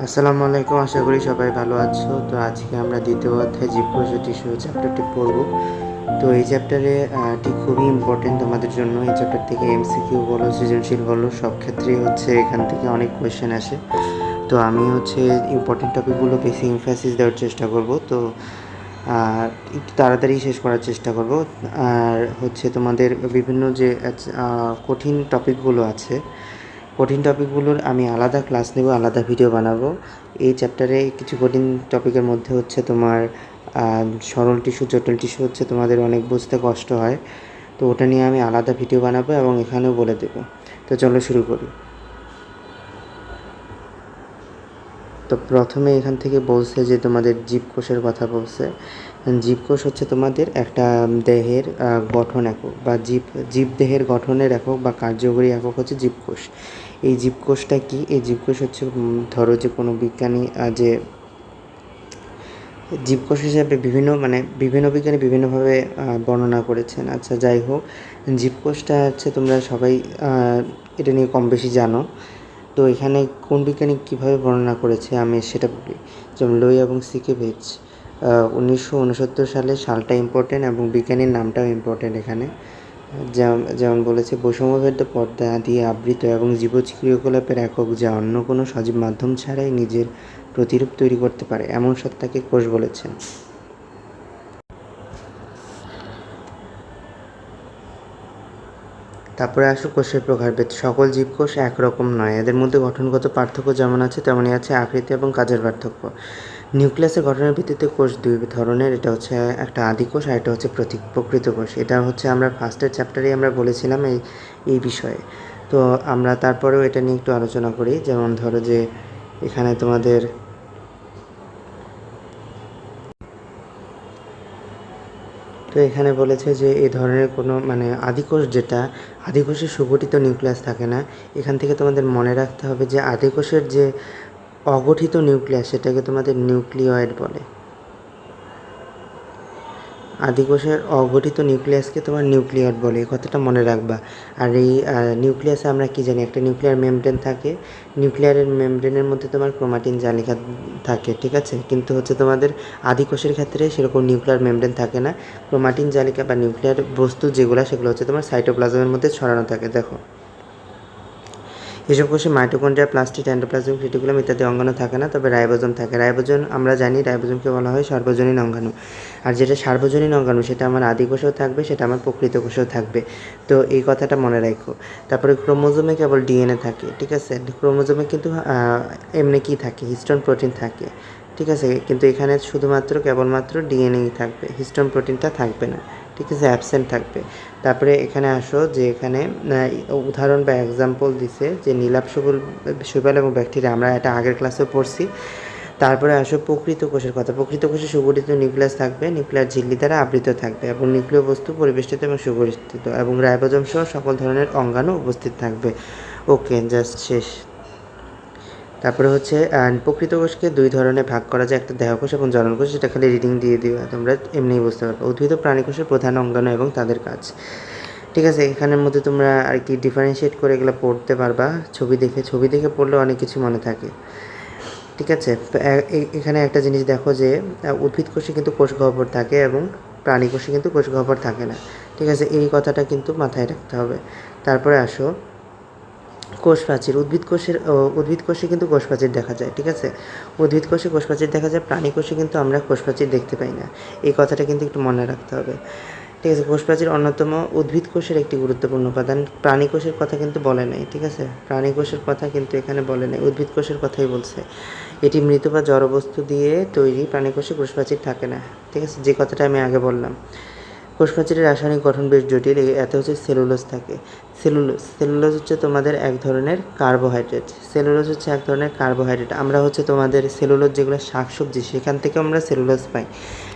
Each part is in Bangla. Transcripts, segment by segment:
আসসালামু আলাইকুম, আশা করি সবাই ভালো আছো। তো আজকে আমরা দ্বিতীয় অধ্যায় জীবকোষ ও টিস্যু চ্যাপ্টারটি পড়ব। তো এই চ্যাপ্টারে ঠিক খুবই ইম্পর্টেন্ট তোমাদের জন্য। এই চ্যাপ্টার থেকে এমসিকিউ বলো, সৃজনশীল বলো, সব ক্ষেত্রেই এখান থেকে অনেক কোয়েশ্চেন আসে। তো আমি ইম্পর্টেন্ট টপিকগুলো বেশি এমফাসিস দেওয়ার চেষ্টা করব। তো একটু তাড়াতাড়ি শেষ করার চেষ্টা করব। আর তোমাদের বিভিন্ন যে কঠিন টপিকগুলো আছে, কঠিন টপিকগুলোর আমি আলাদা ক্লাস নেব, আলাদা ভিডিও বানাবো। এই চ্যাপ্টারে কিছু কঠিন টপিকের মধ্যে তোমার সরল টিস্যু, জটিল টিস্যু তোমাদের অনেক বুঝতে কষ্ট হয়। তো ওটা নিয়ে আমি আলাদা ভিডিও বানাবো এবং এখানেও বলে দেবো। তো চলো শুরু করি। তো প্রথমে এখান থেকে বলছে যে তোমাদের জীবকোষের কথা বলছে। জীবকোষ তোমাদের একটা দেহের গঠন একক বা জীবদেহের গঠনের একক বা কার্যকরী একক জীবকোষ। এই জীবকোষটা কি? এই জীবকোষ ধরো যে কোনো বিজ্ঞানী যে জীবকোষ হিসাবে বিভিন্ন বিজ্ঞানী বিভিন্নভাবে বর্ণনা করেছেন। আচ্ছা, যাই হোক, জীবকোষটা তোমরা সবাই এটা নিয়ে কম বেশি জানো। তো এখানে কোন বিজ্ঞানী কীভাবে বর্ণনা করেছে আমি সেটা বলি। যেমন লোই এবং সিকেভিচ 1969 সালটা ইম্পর্টেন্ট এবং বিজ্ঞানীর নামটাও ইম্পর্টেন্ট এখানে। যেমন বলেছে, বৈষম্যভেদ্য পর্দা দিয়ে আবৃত এবং জীবজ ক্রিয়াকলাপের একক যা অন্য কোনো সজীব মাধ্যম ছাড়াই নিজের প্রতিরূপ তৈরি করতে পারে, এমন সত্তাকে কোষ বলেছেন। তারপরে আসো কোষের প্রকারভেদ। সকল জীবকোষ একরকম নয়, এদের মধ্যে গঠনগত পার্থক্য যেমন আছে তেমনই আছে আকৃতি এবং কাজের পার্থক্য। নিউক্লিয়াসের গঠনের ভিত্তিতে কোষ দুই ধরনের, এটা একটা আদিকোষ আর এটা প্রকৃত কোষ। এটা আমরা ফার্স্টের চ্যাপ্টারেই আমরা বলেছিলাম এই বিষয়ে। তো আমরা তারপরেও এটা নিয়ে একটু আলোচনা করি। যেমন ধরো যে এখানে তোমাদের তো এখানে বলেছে যে এই ধরনের কোনো আদিকোষ আদিকোষের সুগঠিত নিউক্লিয়াস থাকে না। এখান থেকে তোমাদের মনে রাখতে হবে যে আদিকোষের যে অগঠিত নিউক্লিয়াস সেটাকে তোমাদের নিউক্লিয়েড বলে। আদিকোষের অগঠিত নিউক্লিয়াসকে তোমার নিউক্লিয়েড বলে, এই কথাটা মনে রাখবা। আর এই নিউক্লিয়াসে আমরা কি জানি, একটা নিউক্লিয়ার মেমব্রেন থাকে। নিউক্লিয়ারের মেমব্রেনের মধ্যে তোমার ক্রোমাটিন জালিকা থাকে, ঠিক আছে। কিন্তু তোমাদের আদিকোষের ক্ষেত্রে সেরকম নিউক্লিয়ার মেমব্রেন থাকে না। ক্রোমাটিন জালিকা বা নিউক্লিয়ার বস্তু সেগুলো তোমার সাইটোপ্লাজমের মধ্যে ছড়ানো থাকে। দেখো, এসব কোষে মাইটোকন্ড্রিয়া, প্লাস্টিড, এন্ডোপ্লাজমিক রেটিকুলাম ইত্যাদি অঙ্গাণু থাকে না, তবে রাইবোজোম থাকে। রাইবোজোম আমরা জানি, রাইবোজোমকে বলা হয় সার্বজনীন অঙ্গাণু। আর যেটা সার্বজনীন অঙ্গাণু সেটা আমার আদিকোষেও থাকবে, সেটা আমার প্রকৃত কোষেও থাকবে। তো এই কথাটা মনে রাখো। তারপরে ক্রোমোজোমে কেবল ডিএনএ থাকে, ঠিক আছে। ক্রোমোজোমে কিন্তু এমনি কি থাকে, হিস্টোন প্রোটিন থাকে, ঠিক আছে। কিন্তু এখানে শুধুমাত্র কেবলমাত্র ডিএনএই থাকবে, হিস্টোন প্রোটিনটা থাকবে না, ঠিক আছে, অ্যাবসেন্ট থাকবে। তারপরে এখানে আসো যে এখানে উদাহরণ বা এক্সাম্পল দিছে যে নীলাভ শৈবাল এবং ব্যাকটেরিয়া, আমরা এটা আগের ক্লাসেও পড়ছি। তারপরে আসো প্রকৃত কোষের কথা। প্রকৃত কোষে সুগঠিত নিউক্লিয়াস থাকবে, নিউক্লিয়ার ঝিল্লি দ্বারা আবৃত থাকবে এবং নিউক্লিয় বস্তু পরিবেষ্টিত এবং সুগঠিত, এবং রাইবোজোম সহ সকল ধরনের অঙ্গাণু উপস্থিত থাকবে। ওকে, জাস্ট শেষ। তারপরে প্রকৃত কোষকে দুই ধরনের ভাগ করা যায়, একটা দেহকোষ এবং জননকোষ। যেটা খালি রিডিং দিয়ে দিবা, তোমরা এমনিই বুঝতে পারবে। উদ্ভিদ ও প্রাণী কোষের প্রধান অঙ্গাণু এবং তাদের কাজ, ঠিক আছে। এখানের মধ্যে তোমরা আর কি ডিফারেন্সিয়েট করে এগুলো পড়তে পারবা ছবি দেখে পড়লে অনেক কিছু মনে থাকে, ঠিক আছে। এখানে একটা জিনিস দেখো যে উদ্ভিদ কোষে কিন্তু কোষ গহ্বর থাকে এবং প্রাণী কোষে কিন্তু কোষ গহ্বর থাকে না, ঠিক আছে। এই কথাটা কিন্তু মাথায় রাখতে হবে। তারপরে আসো কোষ প্রাচীর। উদ্ভিদ কোষে কিন্তু কোষ প্রাচীর দেখা যায়, ঠিক আছে। উদ্ভিদ কোষে কোষ প্রাচীর দেখা যায়, প্রাণী কোষে কিন্তু আমরা কোষ প্রাচীর দেখতে পাই না। এই কথাটা কিন্তু একটু মনে রাখতে হবে, ঠিক আছে। কোষ প্রাচীর অন্যতম উদ্ভিদ কোষের একটি গুরুত্বপূর্ণ উপাদান। প্রাণী কোষের কথা কিন্তু বলে নাই, ঠিক আছে। প্রাণী কোষের কথা কিন্তু এখানে বলে নাই, উদ্ভিদ কোষের কথাই বলছে। এটি মৃত বা জড় বস্তু দিয়ে তৈরি, প্রাণী কোষে কোষ প্রাচীর থাকে না, ঠিক আছে, যে কথাটা আমি আগে বললাম। কোষ প্রাচীরের রাসায়নিক গঠন বেশ জটিল। এতে সেলুলোজ থাকে। সেলুলোজ তোমাদের এক ধরনের কার্বোহাইড্রেট। আমরা তোমাদের সেলুলোজ যেগুলো শাকসবজি, সেখান থেকে আমরা সেলুলোজ পাই,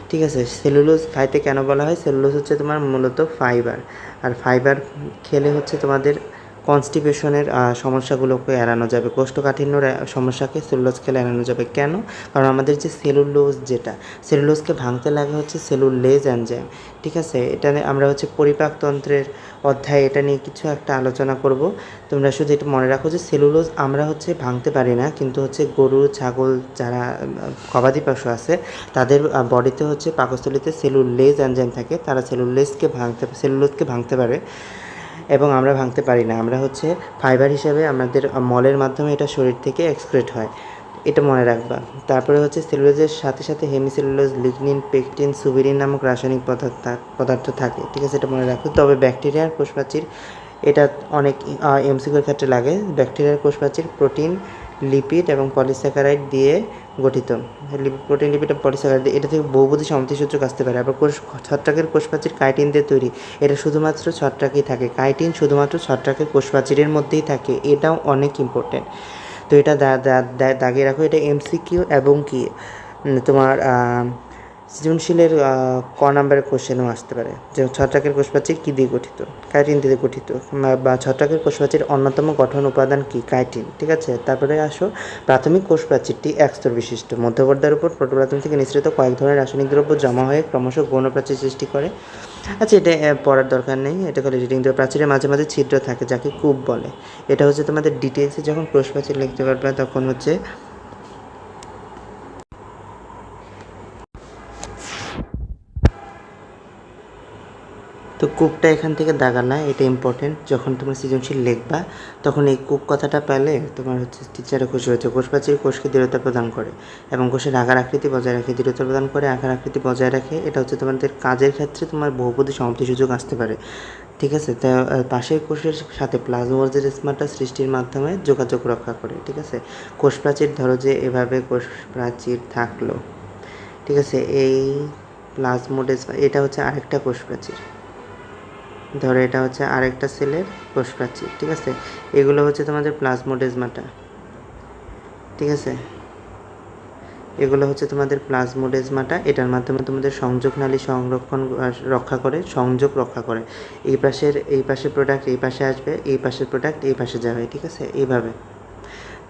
ঠিক আছে। সেলুলোজ খাইতে কেন বলা হয়? সেলুলোজ তোমার মূলত ফাইবার, আর ফাইবার খেলে তোমাদের কনস্টিপেশনের সমস্যাগুলোকে এড়ানো যাবে, কোষ্ঠকাঠিন্যর সমস্যাকে সেলুলোজ খেলে এড়ানো যাবে। কেন? কারণ আমাদের যে সেলুলোজ, যেটা সেলুলোজকে ভাঙতে লাগে হচ্ছে সেলুলেজ এনজাইম। ঠিক আছে, এটা আমরা হচ্ছে পরিপাকতন্ত্রের অধ্যায়ে এটা নিয়ে কিছু একটা আলোচনা করব। তোমরা শুধু এটা মনে রাখো যে সেলুলোজ আমরা হচ্ছে ভাঙতে পারি না, কিন্তু হচ্ছে গরু, ছাগল, যারা গবাদি পশু আছে তাদের বডিতে হচ্ছে পাকস্থলীতে সেলুলেজ এনজাইম থাকে, তারা সেলুলোজকে ভাঙতে পারে এবং আমরা ভাঙতে পারি না। আমরা হচ্ছে ফাইবার হিসাবে আমাদের মলের মাধ্যমে এটা শরীর থেকে এক্সক্রিট হয়, এটা মনে রাখবা। তারপরে হচ্ছে সেলুলোজের সাথে সাথে হেমিসেলুলোজ, লিগনিন, পেকটিন, সুবিরিন নামক রাসায়নিক পদার্থ থাকে। ঠিক আছে, এটা মনে রাখো। তবে ব্যাকটেরিয়ার কোষপ্রাচীর, এটা অনেক এমসিকিউর ক্ষেত্রে লাগে। ব্যাকটেরিয়ার কোষপ্রাচীর প্রোটিন, লিপিড এবং পলিস্যাকারাইড দিয়ে গঠিত। প্রোটিন, লিপিড এবং পলিস্যাকারাইড, এটা থেকে বহুপদী সমতিসূচক আসতে পারে। আবার ছত্রাকের কোষপ্রাচীর কাইটিন দিয়ে তৈরি, এটা শুধুমাত্র ছত্রাকেই থাকে। কাইটিন শুধুমাত্র ছত্রাকের কোষপ্রাচীরের মধ্যেই থাকে, এটাও অনেক ইম্পর্টেন্ট। তো এটা দাগিয়ে রাখো। এটা এমসিকিউ এবং কি তোমার সৃজনশীলের ক নাম্বারের কোশ্চেনও আসতে পারে, যে ছত্রাকের কোষপ্রাচীর কী দিয়ে গঠিত? কাইটিন দিয়ে গঠিত। বা ছত্রাকের কোষপ্রাচীর অন্যতম গঠন উপাদান কি? কাইটিন। ঠিক আছে, তারপরে আসো, প্রাথমিক কোষপ্রাচীরটি একস্তর বিশিষ্ট। মধ্যপর্দার উপর প্রোটোপ্লাজম থেকে নিঃসৃত কয়েক ধরনের রাসায়নিক দ্রব্য জমা হয়ে ক্রমশ গৌণপ্রাচীর সৃষ্টি করে। আচ্ছা, এটা পড়ার দরকার নেই, এটা খালি রিডিং দেওয়া। প্রাচীরের মাঝে মাঝে ছিদ্র থাকে, যাকে কূপ বলে। এটা হচ্ছে তোমাদের ডিটেলসে যখন কোষপ্রাচীর লিখতে পারবে তখন হচ্ছে তো কূপটা এখান থেকে দাগানা, এটা ইম্পর্টেন্ট। যখন তোমরা সৃজনশীল লিখবা তখন এই কূপ কথাটা পেলে তোমার হচ্ছে টিচারে খুশি হয়েছে। কোষপ্রাচীর কোষকে দৃঢ়তা প্রদান করে এবং কোষের আকার আকৃতি বজায় রাখে। দৃঢ়তা প্রদান করে, আকার আকৃতি বজায় রাখে। এটা হচ্ছে তোমাদের কাজের ক্ষেত্রে তোমার বহুপদী সমতিসূচক আসতে পারে। ঠিক আছে, তা পাশের কোষের সাথে প্লাজমোজেস্মাটা সৃষ্টির মাধ্যমে যোগাযোগ রক্ষা করে। ঠিক আছে, কোষপ্রাচীর ধরো যে এভাবে কোষপ্রাচীর থাকলো। ঠিক আছে, এই প্লাজমোডেজমা, এটা হচ্ছে আরেকটা কোষপ্রাচীর। ধরো এটা হচ্ছে আরেকটা সেলের কোষপ্রাচীর। ঠিক আছে, এগুলো হচ্ছে তোমাদের প্লাজমোডেজমাটা। ঠিক আছে, এগুলো হচ্ছে তোমাদের প্লাজমোডেজমাটা। এটার মাধ্যমে তোমাদের সংযোগ নালী সংযোগ রক্ষা করে। এই পাশের প্রোডাক্ট এই পাশে আসবে, এই পাশের প্রোডাক্ট এই পাশে যাবে। ঠিক আছে, এইভাবে।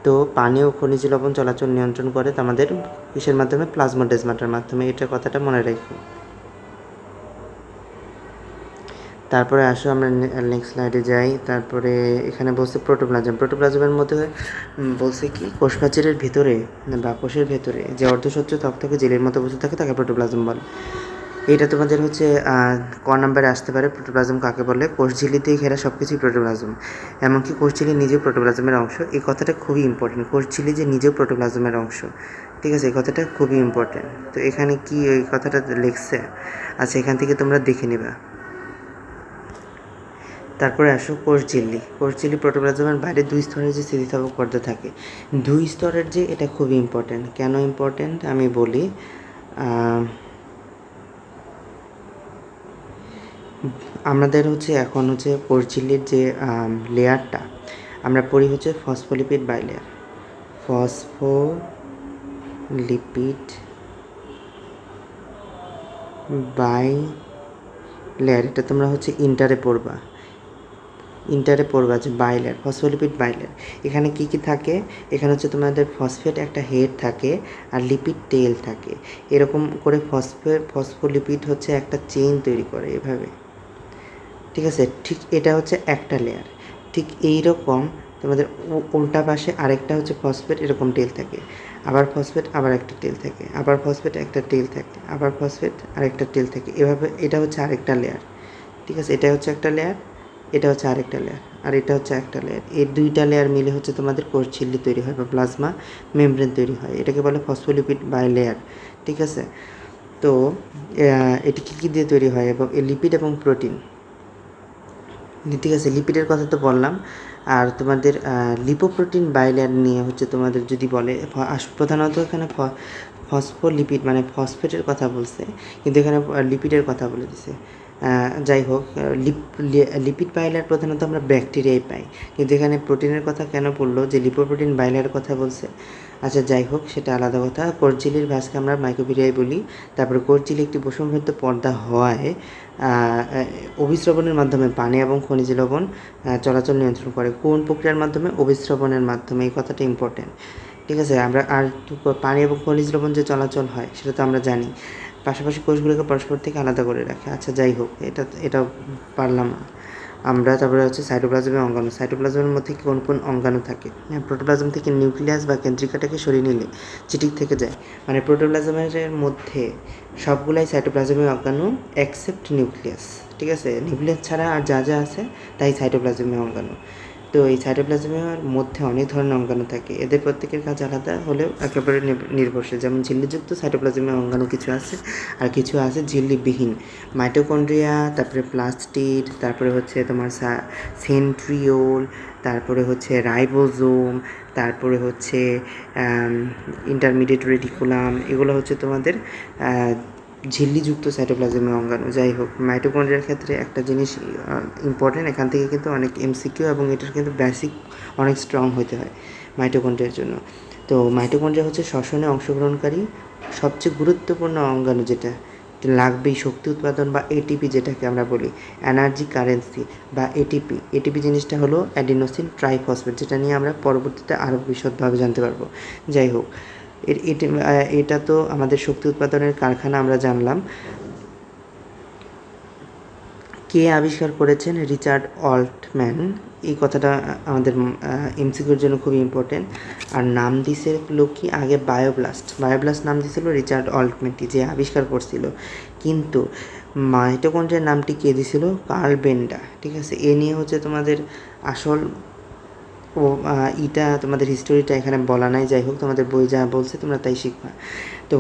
তো পানি ও খনিজ লবণ চলাচল নিয়ন্ত্রণ করে আমাদের কিসের মাধ্যমে? প্লাজমোডেজমাটার মাধ্যমে। এটা কথাটা মনে রাখো। তারপরে আসো আমরা নেক্সট স্লাইডে যাই। তারপরে এখানে বলছে প্রোটোপ্লাজমের মধ্যে বলছে কি, কোষপ্রাচীরের ভিতরে বা কোষের ভেতরে যে অর্ধস্বচ্ছ ত্বক জেলের মতো বস্তু থাকে তাকে প্রোটোপ্লাজম বলে। এটা তোমাদের হচ্ছে ক নাম্বারে আসতে পারে। প্রোটোপ্লাজম কাকে বলে? কোষঝিল্লি দিয়ে ঘেরা সব কিছুই প্রোটোপ্লাজম। এমনকি কোষঝিল্লি নিজেও প্রোটোপ্লাজমের অংশ। এই কথাটা খুবই ইম্পর্টেন্ট, কোষঝিল্লি যে নিজেও প্রোটোপ্লাজমের অংশ। ঠিক আছে, এই কথাটা খুবই ইম্পর্টেন্ট। তো এখানে কি ওই কথাটা লিখছে? আচ্ছা, এখান থেকে তোমরা দেখে নিবা। তারপরে আসো কোষঝিল্লি। প্রোটোপ্লাজমের বাইরে 2 স্তরের যে স্থিতিস্থাপক পর্দা থাকে, 2 স্তরের যে, এটা খুবই ইম্পর্ট্যান্ট। কেন ইম্পর্ট্যান্ট আমি বলি। আমাদের হচ্ছে এখন হচ্ছে কোষঝিল্লির যে লেয়ারটা আমরা পড়ি হচ্ছে ফসফোলিপিড বাইলেয়ার। ফসফোলিপিড বাইলেয়ার, এটা তোমরা হচ্ছে ইন্টারে পড়বা যে বাইলেয়ার, ফসফোলিপিড বাইলেয়ার। এখানে কি কি থাকে? এখানে হচ্ছে তোমাদের ফসফেট একটা হেড থাকে আর লিপিড টেল থাকে। এরকম করে ফসফোলিপিড হচ্ছে একটা চেইন তৈরি করে এভাবে। ঠিক আছে, ঠিক এটা হচ্ছে একটা লেয়ার। ঠিক এই রকম তোমাদের উল্টা পাশে আরেকটা হচ্ছে ফসফেট, এরকম টেল থাকে। আবার ফসফেট, আবার একটা টেল থাকে। আবার ফসফেট, একটা টেল থাকে। আবার ফসফেট, আরেকটা টেল থাকে। এভাবে এটা হচ্ছে আরেকটা লেয়ার। ঠিক আছে, এটা হচ্ছে একটা লেয়ার, এটা হচ্ছে আরেকটা লেয়ার, আর এটা হচ্ছে একটা লেয়ার। এই 2টা লেয়ার মিলে হচ্ছে তোমাদের কোষঝিল্লি তৈরি হয় বা প্লাজমা মেমব্রেন তৈরি হয়। এটাকে বলে ফসফোলিপিড বাইলেয়ার। ঠিক আছে, তো এটি কী দিয়ে তৈরি হয় এবং লিপিড এবং প্রোটিন। ঠিক আছে, লিপিডের কথা তো বললাম। আর তোমাদের লিপোপ্রোটিন বাইলেয়ার নিয়ে হচ্ছে তোমাদের যদি বলে, প্রধানত এখানে ফসফোলিপিড মানে ফসফেটের কথা বলছে, কিন্তু এখানে লিপিডের কথা বলে দিছে। যাই হোক, লিপিড বাইলেয়ার প্রধানত আমরা ব্যাকটেরিয়ায় পাই, কিন্তু এখানে প্রোটিনের কথা কেন বললো যে লিপোপ্রোটিন বাইলেয়ার কথা বলছে? আচ্ছা যাই হোক, সেটা আলাদা কথা। কোষ ঝিল্লির ভাঁজকে আমরা মাইক্রোভিরিয়াই বলি। তারপরে কোষ ঝিল্লি একটি বসুমভিত্ত পর্দা হওয়ায় অভিস্রবণের মাধ্যমে পানি এবং খনিজ লবণ চলাচল নিয়ন্ত্রণ করে। কোন প্রক্রিয়ার মাধ্যমে? অভিস্রবণের মাধ্যমে। এই কথাটা ইম্পর্টেন্ট, ঠিক আছে? আমরা আর পানি এবং খনিজ লবণ যে চলাচল হয় সেটা তো আমরা জানি। পাশাপাশি কোষগুলোকে পরস্পর থেকে আলাদা করে রাখে। আচ্ছা যাই হোক, এটা পারলাম আমরা। তারপরে হচ্ছে সাইটোপ্লাজমের অঙ্গাণু। সাইটোপ্লাজমের মধ্যে কোন কোন অঙ্গাণু থাকে? প্রোটোপ্লাজম থেকে নিউক্লিয়াস বা কেন্দ্রিকাটাকে সরিয়ে নিলে যেটি থেকে যায়, মানে প্রোটোপ্লাজমের মধ্যে সবগুলাই সাইটোপ্লাজমের অঙ্গাণু এক্সেপ্ট নিউক্লিয়াস, ঠিক আছে? নিউক্লিয়াস ছাড়া আর যা যা আছে তাই সাইটোপ্লাজমের অঙ্গাণু। তো এই সাইটোপ্লাজমের মধ্যে অনেক ধরনের অঙ্গাণু থাকে, এদের প্রত্যেকের কাজ আলাদা হলেও একেবারে নির্ভরশীল। যেমন ঝিল্লিযুক্ত সাইটোপ্লাজমের অঙ্গাণু কিছু আছে, আর কিছু আছে ঝিল্লিবিহীন। মাইটোকন্ড্রিয়া, তারপরে প্লাস্টিড, তারপরে হচ্ছে তোমার সেন্ট্রিওল, তারপরে হচ্ছে রাইবোজোম, তারপরে হচ্ছে ইন্টারমিডিয়েট রেটিকুলাম। এগুলো হচ্ছে তোমাদের ঝিল্লিযুক্ত সাইটোপ্লাজমের অঙ্গাণু। যাই হোক, মাইটোকন্ড্রিয়ার ক্ষেত্রে একটা জিনিস ইম্পর্টেন্ট, এখান থেকে কিন্তু অনেক এমসিকিউ এবং এটার কিন্তু বেসিক অনেক স্ট্রং হতে হয় মাইটোকন্ড্রিয়ার জন্য। তো মাইটোকন্ড্রিয়া হচ্ছে শ্বসনে অংশগ্রহণকারী সবচেয়ে গুরুত্বপূর্ণ অঙ্গাণু, যেটা লাগবেই শক্তি উৎপাদন বা এটিপি যেটাকে আমরা বলি, এনার্জি কারেন্সি বা এটিপি। এটিপি জিনিসটা হলো অ্যাডিনোসিন ট্রাইফসফেট, যেটা নিয়ে আমরা পরবর্তীতে আরও বিশদভাবে জানতে পারবো। যাই হোক, এটা তো আমাদের শক্তি উৎপাদনের কারখানা আমরা জানলাম। কে আবিষ্কার করেছেন? Richard Altman. এই কথাটা আমাদের এমসিকিউর জন্য খুবই ইম্পর্টেন্ট। আর নাম দিয়েছিল কি আগে? বায়োব্লাস্ট নাম দিয়েছিল রিচার্ড অল্টম্যানটি, যে আবিষ্কার করছিল। কিন্তু মাইটোকন্ড্রিয়ার নামটি কে দিয়েছিল? কার্ল বেন্ডা, ঠিক আছে? এ নিয়ে হচ্ছে তোমাদের আসল তোমাদের হিস্টোরিটা এখানে বলা নাই। যাই হোক, তোমাদের বই যা বলছে তোমরা তাই শিখবা। তো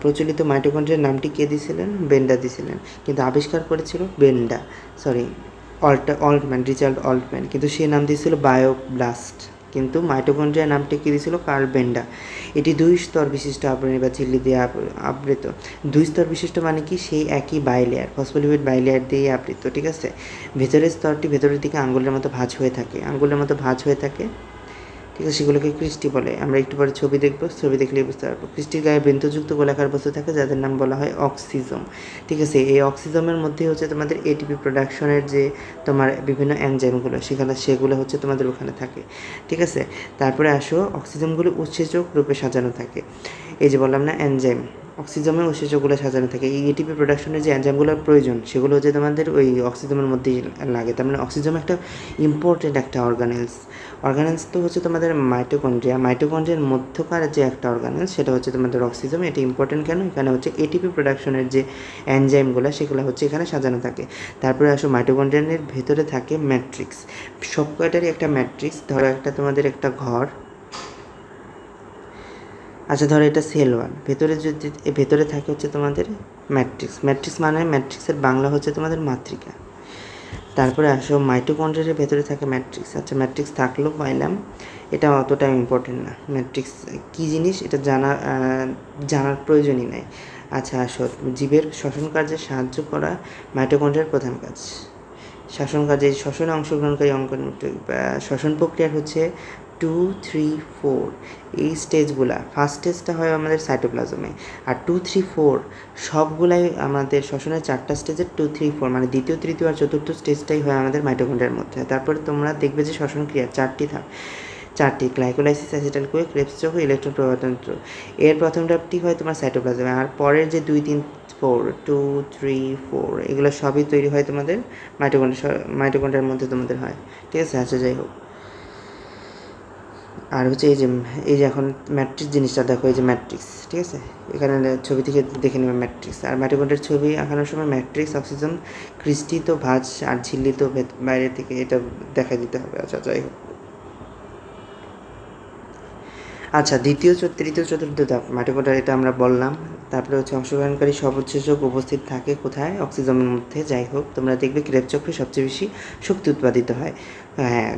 প্রচলিত মাইটোকন্ড্রিয়ার নামটি কে দিয়েছিলেন? বেন্ডা দিয়েছিলেন, কিন্তু আবিষ্কার করেছিল রিচার্ড অল্টম্যান, কিন্তু সে নাম দিয়েছিল বায়োব্লাস্ট। কিন্তু মাইটোকন্ড্রিয়ার নামটি কী দিয়েছিল? কার্ল বেন্ডা। এটি 2 স্তর বিশিষ্ট আবরণী বা ঝিল্লি দিয়ে আবৃত। 2 স্তর বিশিষ্ট মানে কি? সেই একই বাইলেয়ার, ফসফোলিপিড বাইলেয়ার দিয়ে আবৃত, ঠিক আছে? ভেতরের স্তরটি ভেতরের দিকে আঙ্গুলের মতো ভাঁজ হয়ে থাকে, ঠিক আছে? সেগুলোকে ক্রিস্টি বলে। আমরা একটু পরে ছবি দেখবো, ছবি দেখলেই বুঝতে পারবো। ক্রিস্টির গায়ে বৃন্তযুক্ত গোলাকার বস্তু থাকে যাদের নাম বলা হয় অক্সিজম, ঠিক আছে? এই অক্সিজমের মধ্যে হচ্ছে তোমাদের এটিপি প্রোডাকশনের যে তোমার বিভিন্ন এনজাইমগুলো সেগুলো হচ্ছে তোমাদের ওখানে থাকে, ঠিক আছে? তারপরে আসো, অক্সিজমগুলো উৎসেচক রূপে সাজানো থাকে। এই যে বললাম না, এনজাইম, অক্সিজমের উৎসেচকগুলো সাজানো থাকে। এই এটিপি প্রোডাকশনের যে এনজাইমগুলোর প্রয়োজন সেগুলো হচ্ছে তোমাদের ওই অক্সিজমের মধ্যেই লাগে। তার মানে অক্সিজম একটা ইম্পর্টেন্ট একটা অর্গানেলস তো হচ্ছে তোমাদের মাইটোকন্ড্রিয়ার মধ্যকার যে একটা অর্গানেলস, সেটা হচ্ছে তোমাদের অক্সিজম। এটা ইম্পর্টেন্ট কেন? এখানে হচ্ছে এটিপি প্রোডাকশনের যে এনজাইমগুলো সেগুলো হচ্ছে এখানে সাজানো থাকে। তারপরে আসো, মাইটোকন্ড্রিয়ার ভেতরে থাকে ম্যাট্রিক্স। সব কয়টারই একটা ম্যাট্রিক্স। ধরো একটা তোমাদের একটা ঘর, আচ্ছা ধরো এটা সেল 1, ভেতরে থাকে হচ্ছে তোমাদের ম্যাট্রিক্স মানে ম্যাট্রিক্সের বাংলা হচ্ছে তোমাদের মাতৃকা। তারপরে আসো, মাইটোকন্ড্রিয়ার ভেতরে থাকে ম্যাট্রিক্স। আচ্ছা, ম্যাট্রিক্স থাকলেও পাইলাম, এটা অতটা ইম্পর্টেন্ট না। ম্যাট্রিক্স কী জিনিস এটা জানার প্রয়োজনই নাই। আচ্ছা আসো, জীবের শ্বসন কার্যে সাহায্য করা মাইটোকন্ড্রিয়ার প্রধান কাজ। শ্বসনে অংশগ্রহণকারী শ্বসন প্রক্রিয়ার হচ্ছে 2, 3, 4 এই স্টেজগুলা। ফার্স্ট স্টেজটা হয় আমাদের সাইটোপ্লাজমে, আর 2, 3, 4 সবগুলাই আমাদের শ্বসনের 4টা স্টেজের 2, 3, 4 মানে দ্বিতীয়, তৃতীয় আর চতুর্থ স্টেজটাই হয় আমাদের মাইটোকন্ড্রিয়ার মধ্যে। তারপরে তোমরা দেখবে যে শ্বসন ক্রিয়া 4টি গ্লাইকোলাইসিস, অ্যাসিটাইল কোয়ে, ক্রেবস চক্র, ইলেকট্রন প্রবাহতন্ত্র। এর প্রথম ধাপটি হয় তোমার সাইটোপ্লাজমে, আর পরের যে 2, 3, 4 2, 3, 4 এগুলো সবই তৈরি হয় তোমাদের মাইটোকন্ড্রিয়ার মধ্যে তোমাদের হয়, ঠিক আছে? আচ্ছা যাই হোক, আর হচ্ছে এই যে এখন ম্যাট্রিক্স জিনিসটা দেখো, এই যে ম্যাট্রিক্স, ঠিক আছে? এখানে ছবি থেকে দেখে নেবে ম্যাট্রিক্স। আর মাইটোকন্ড্রিয়ার ছবি আঁকানোর সময় ম্যাট্রিক্স, অক্সিজেন, ক্রিস্টি তো ভাঁজ আর ঝিল্লি তো বাইরে থেকে, এটা দেখা দিতে হবে। আচ্ছা যাই হোক, আচ্ছা, তৃতীয় চতুর্থ ধাপ মাইটোকন্ড্রিয়া, এটা আমরা বললাম। তারপরে হচ্ছে অংশগ্রহণকারী সব উৎসেচক উপস্থিত থাকে কোথায়? অক্সিজমের মধ্যে। যাই হোক, তোমরা দেখবে ক্রেবস চক্রে সবচেয়ে বেশি শক্তি উৎপাদিত হয়। হ্যাঁ,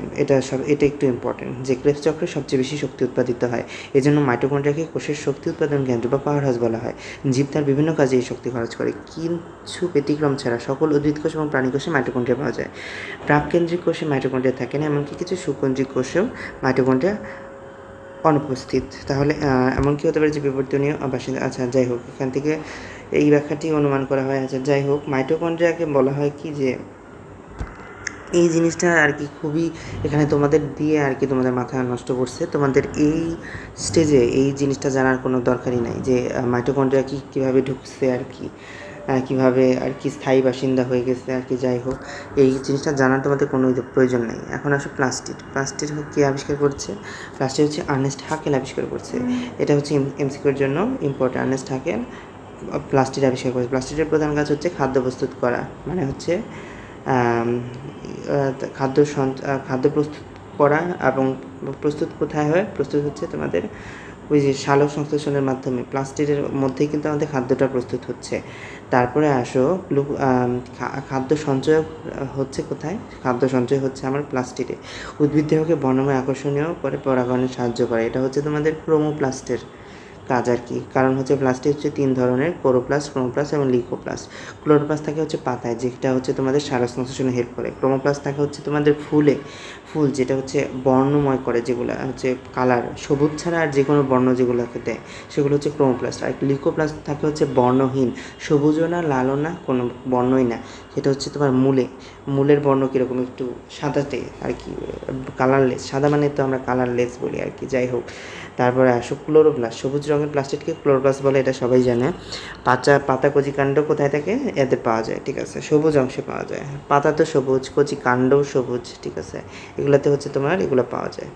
এটা একটু ইম্পর্টেন্ট যে ক্রেবস চক্রে সবচেয়ে বেশি শক্তি উৎপাদিত হয়। এজন্য মাইটোকন্ড্রিয়াকে কোষের শক্তি উৎপাদন কেন্দ্র বা পাওয়ার হাউস বলা হয়। জীব তার বিভিন্ন কাজে এই শক্তি খরচ করে। কিছু ব্যতিক্রম ছাড়া সকল উদ্ভিদ কোষ এবং প্রাণী কোষে মাইটোকন্ড্রিয়া পাওয়া যায়। প্রাককেন্দ্রিক কোষে মাইটোকন্ড্রিয়া থাকে না, এমনকি কিছু সুকেন্দ্রিক কোষেও মাইটোকন্ড্রিয়া অনুপস্থিত। তাহলে এমন কি হতে পারে যে বিবর্তনীয় বাসিন্দা। আচ্ছা, যাই হোক, এখান থেকে এই ব্যাখ্যাটি অনুমান করা হয়। আচ্ছা, যাই হোক, মাইটোকন্ড্রিয়াকে বলা হয় কি যে এই জিনিসটা আর কি খুবই এখানে তোমাদের দিয়ে আর কি তোমাদের মাথা নষ্ট করছে। তোমাদের এই স্টেজে এই জিনিসটা জানার কোনো দরকারই নাই যে মাইটোকন্ড্রিয়া কীভাবে ঢুকছে আর কি, কীভাবে আর কি স্থায়ী বাসিন্দা হয়ে গেছে আর কি। যাই হোক, এই জিনিসটা জানার তোমাদের কোনো প্রয়োজন নেই। এখন আসো প্লাস্টিড। প্লাস্টিড কে আবিষ্কার করছে? প্লাস্টিড হচ্ছে আর্নেস্ট হাকেল আবিষ্কার করছে। এটা হচ্ছে এমসিকিউর জন্য ইম্পর্টেন্ট। আর্নেস্ট হাকেল প্লাস্টিড আবিষ্কার করেছে। প্লাস্টিডের প্রধান কাজ হচ্ছে খাদ্য প্রস্তুত করা, মানে হচ্ছে খাদ্য প্রস্তুত করা। এবং প্রস্তুত কোথায় হয়? প্রস্তুত হচ্ছে তোমাদের ওই যে সালোক সংশ্লেষণের মাধ্যমে। প্লাস্টিকের মধ্যেই কিন্তু আমাদের খাদ্যটা প্রস্তুত হচ্ছে। তারপরে আসো খাদ্য সঞ্চয় হচ্ছে কোথায়? খাদ্য সঞ্চয় হচ্ছে আমার প্লাস্টিকে। উদ্ভিদ দেহকে বর্ণময় আকর্ষণীয় করে পরাগণে সাহায্য করে। এটা হচ্ছে তোমাদের ক্রোমোপ্লাস্টের কাজ আর কি। কারণ হচ্ছে প্লাস্টিক হচ্ছে 3 ধরনের: ক্লোরোপ্লাস্ট, ক্রোমোপ্লাস্ট এবং লিউকোপ্লাস্ট। ক্লোরোপ্লাস্ট থাকে হচ্ছে পাতায়, যেটা হচ্ছে তোমাদের সালোক সংশ্লেষণে হেল্প করে। ক্রোমোপ্লাস্ট থাকে হচ্ছে তোমাদের ফুল যেটা হচ্ছে বর্ণময় করে, যেগুলো হচ্ছে কালার সবুজ ছাড়া আর যে কোনো বর্ণ যেগুলোকে দেয় সেগুলো হচ্ছে ক্রোমোপ্লাস্ট। আর লিউকোপ্লাস্ট থাকে হচ্ছে বর্ণহীন, সবুজও না লালও না, কোনো বর্ণই না। সেটা হচ্ছে তোমার মূলের বর্ণ কীরকম একটু সাদাতে আর কি, কালারলেস। সাদা মানে তো আমরা কালারলেস বলি আর কি। যাই হোক, তারপরে আসো ক্লোরোপ্লাস্ট। সবুজ রঙের প্লাস্টিককে ক্লোরোপ্লাস্ট বলে, এটা সবাই জানে। পাতা কচি কাণ্ড কোথায় থাকে? এদের পাওয়া যায়, ঠিক আছে, সবুজ অংশে পাওয়া যায়। পাতা তো সবুজ, কচি কাণ্ডও সবুজ, ঠিক আছে, এগুলোতে হচ্ছে তোমার এগুলো পাওয়া যায়।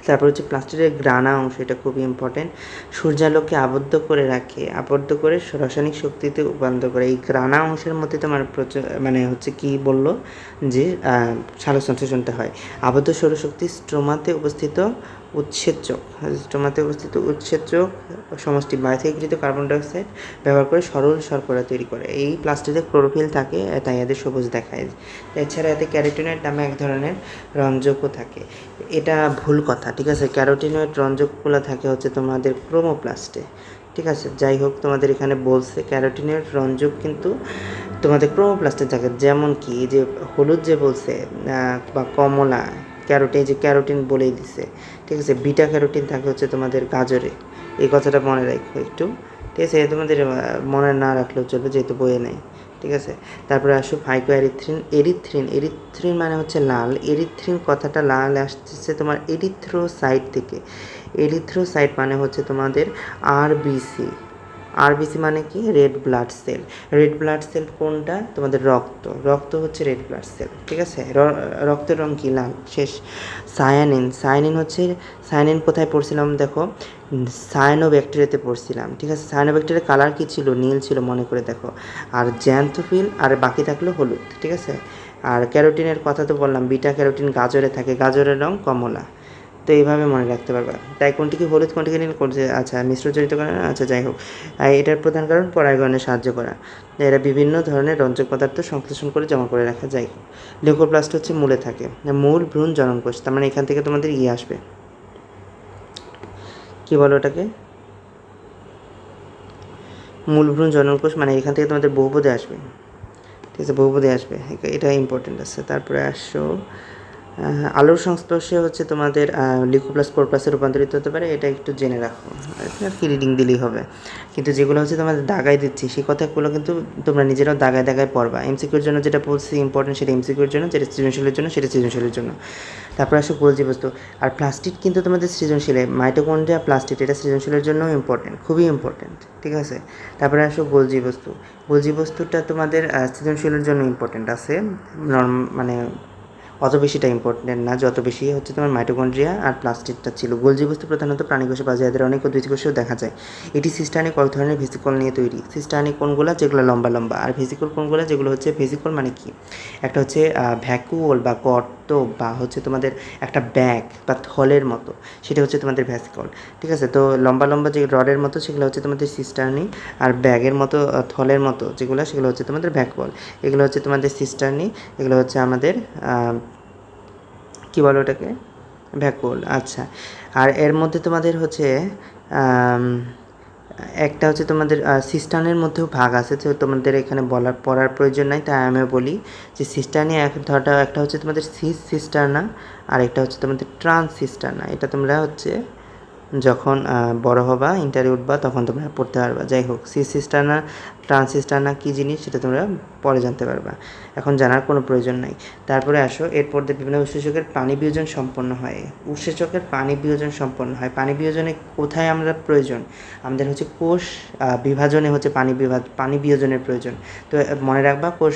তারপর হচ্ছে প্লাস্টিকের গ্রানা অংশ, এটা খুবই ইম্পর্টেন্ট। সূর্যালোককে আবদ্ধ করে রাসায়নিক শক্তিতে রূপান্তর করে। এই গ্রানা অংশের মধ্যে তোমার মানে হচ্ছে কি বললো যে সালোক সংশ্লেষণটা হয়। আবদ্ধ সৌরশক্তি স্ট্রোমাতে উপস্থিত উৎসেচক সমষ্টি বায়ু থেকে গৃহীত কার্বন ডাইঅক্সাইড ব্যবহার করে সরল শর্করা তৈরি করে। এই প্লাস্টিকে ক্লোরোফিল থাকে, তাই এদের সবুজ দেখায়। এছাড়া এতে ক্যারোটিনয়েড নামে এক ধরনের রঞ্জকও থাকে। এটা ভুল কথা, ঠিক আছে। ক্যারোটিনয়েড রঞ্জকগুলো থাকে হচ্ছে তোমাদের ক্রোমোপ্লাস্টে, ঠিক আছে। যাই হোক, তোমাদের এখানে বলছে ক্যারোটিনয়েড রঞ্জক কিন্তু তোমাদের ক্রোমোপ্লাস্টে থাকে। যেমন কি যে হলুদ যে বলছে বা কমলা, ক্যারোটিন বলেই দিছে, ঠিক আছে। বিটা ক্যারোটিন থাকে হচ্ছে তোমাদের গাজরে। এই কথাটা মনে রাখো একটু, ঠিক আছে। তোমাদের মনে না রাখলেও চলবে, যেহেতু বইয়ে নেই, ঠিক আছে। তারপরে আসো ফাইকো এরিথ্রিন মানে হচ্ছে লাল। এরিথ্রিন কথাটা লাল আসতেছে তোমার এরিথ্রোসাইট থেকে। এরিথ্রোসাইট মানে হচ্ছে তোমাদের আরবিসি মানে কি? Red blood cell. Red blood cell কোনটা? তোমাদের রক্ত হচ্ছে রেড ব্লাড সেল, ঠিক আছে। রক্তের রং কি? লাল। শেষ। সায়ানিন কোথায় পড়ছিলাম দেখো? সায়ানোব্যাকটেরিয়াতে পড়ছিলাম, ঠিক আছে। সায়ানোব্যাকটেরিয়ার কালার কি ছিল? নীল ছিল, মনে করে দেখো। আর জ্যান্থোফিল আর বাকি থাকলো হলুদ, ঠিক আছে। আর ক্যারোটিনের কথা তো বললাম, বিটা ক্যারোটিন গাজরে থাকে, গাজরের রং কমলা। তো এইভাবে মনে রাখতে পারবা। তাই কোনটিকে হলুদ, কোনটিকে নীল করছে? আচ্ছা, মিশ্রজনিত কারণ। আচ্ছা, যাই হোক, এটার প্রধান কারণ পরাগণে সাহায্য করা। এরা বিভিন্ন ধরনের রঞ্জক পদার্থ সংশ্লেষণ করে জমা করে রাখা যায়। লিউকোপ্লাস্ট হচ্ছে মূলে থাকে, মূল ভ্রূণ জননকোষ। তার মানে এখান থেকে তোমাদের আসবে, কি বলো ওটাকে? মূল ভ্রূণ জননকোষ, মানে এখান থেকে তোমাদের বহুপদে আসবে, ঠিক আছে, বহুপদে আসবে। এটা ইম্পর্টেন্ট আছে। তারপরে আসো আলোর সংস্পর্শে হচ্ছে তোমাদের লিউকোপ্লাস্ট ক্লোরোপ্লাস্টে রূপান্তরিত হতে পারে। এটা একটু জেনে রাখো, আর কি রিডিং দিলেই হবে। কিন্তু যেগুলো হচ্ছে তোমাদের দাগায় দিচ্ছি, সেই কথাগুলো কিন্তু তোমরা নিজেরাও দাগায় পড়বা। এমসিকিউর জন্য যেটা বলছি ইম্পর্টেন্ট, সেটা এমসিকিউর জন্য, যেটা সৃজনশীলের জন্য সেটা সৃজনশীলের জন্য। তারপর আসো গোলজি বস্তু। আর প্লাস্টিক কিন্তু তোমাদের সৃজনশীলে, মাইটোকন্ড্রিয়া প্লাস্টিক, এটা সৃজনশীলের জন্য ইম্পর্টেন্ট, খুবই ইম্পর্টেন্ট, ঠিক আছে। তারপরে আসো গোলজি বস্তুটা তোমাদের সৃজনশীলের জন্য ইম্পর্টেন্ট আছে, মানে অত বেশিটা ইম্পর্টেন্ট না, যত বেশি হচ্ছে তোমার মাইটোকন্ড্রিয়া আর প্লাস্টিকটা ছিল। গোলজি বস্তু প্রধানত প্রাণীকোষে পাওয়া যায়, এদের অনেক উদ্ভিদ কোষেও দেখা যায়। এটি সিস্টানিক কয়েক ধরনের ভেসিকল নিয়ে তৈরি। সিস্টানিক কোনগুলো? যেগুলো লম্বা, আর ভেসিকল কোনগুলো? যেগুলো হচ্ছে ভেসিকল মানে কি? একটা হচ্ছে ভ্যাকুওল বা মতো বা হচ্ছে তোমাদের একটা ব্যাগ বা থলের মতো, সেটা হচ্ছে তোমাদের ভ্যাসিকল। ঠিক আছে, তো লম্বা লম্বা যে রডের মতো সেগুলো হচ্ছে তোমাদের সিস্টার্নি, আর ব্যাগের মতো থলের মতো যেগুলো সেগুলো হচ্ছে তোমাদের ভ্যাকুয়াল। এগুলো হচ্ছে তোমাদের সিস্টার্নি, এগুলো হচ্ছে আমাদের কী বলো ওটাকে, ভ্যাকুয়াল। আচ্ছা, আর এর মধ্যে তোমাদের হচ্ছে একটা হচ্ছে তোমাদের সিস্টার্নের মধ্যেও ভাগ আছে, তো তোমাদের এখানে পড়ার প্রয়োজন নাই, তাই আমি বলি যে সিস্টার্নি একটা হচ্ছে তোমাদের সিস্টার্না, আর একটা হচ্ছে তোমাদের ট্রান্স সিস্টার্না। এটা তোমরা হচ্ছে যখন বড় হবা, ইন্টারভিউ উঠবা, তখন তোমরা পড়তে পারবা। যাই হোক, সিস্টার্না ট্রান্সিস্টার্না কী জিনিস সেটা তোমরা পরে জানতে পারবা, এখন জানার কোনো প্রয়োজন নাই। তারপরে আসো, এরপর বিভিন্ন উৎসেচকের পানি বিয়োজন সম্পন্ন হয়। উৎসেচকের পানি বিয়োজন সম্পন্ন হয়, পানি বিয়োজনে কোথায় আমরা প্রয়োজন, আমাদের হচ্ছে কোষ বিভাজনে হচ্ছে পানি বিয়োজনের প্রয়োজন। তো মনে রাখবা, কোষ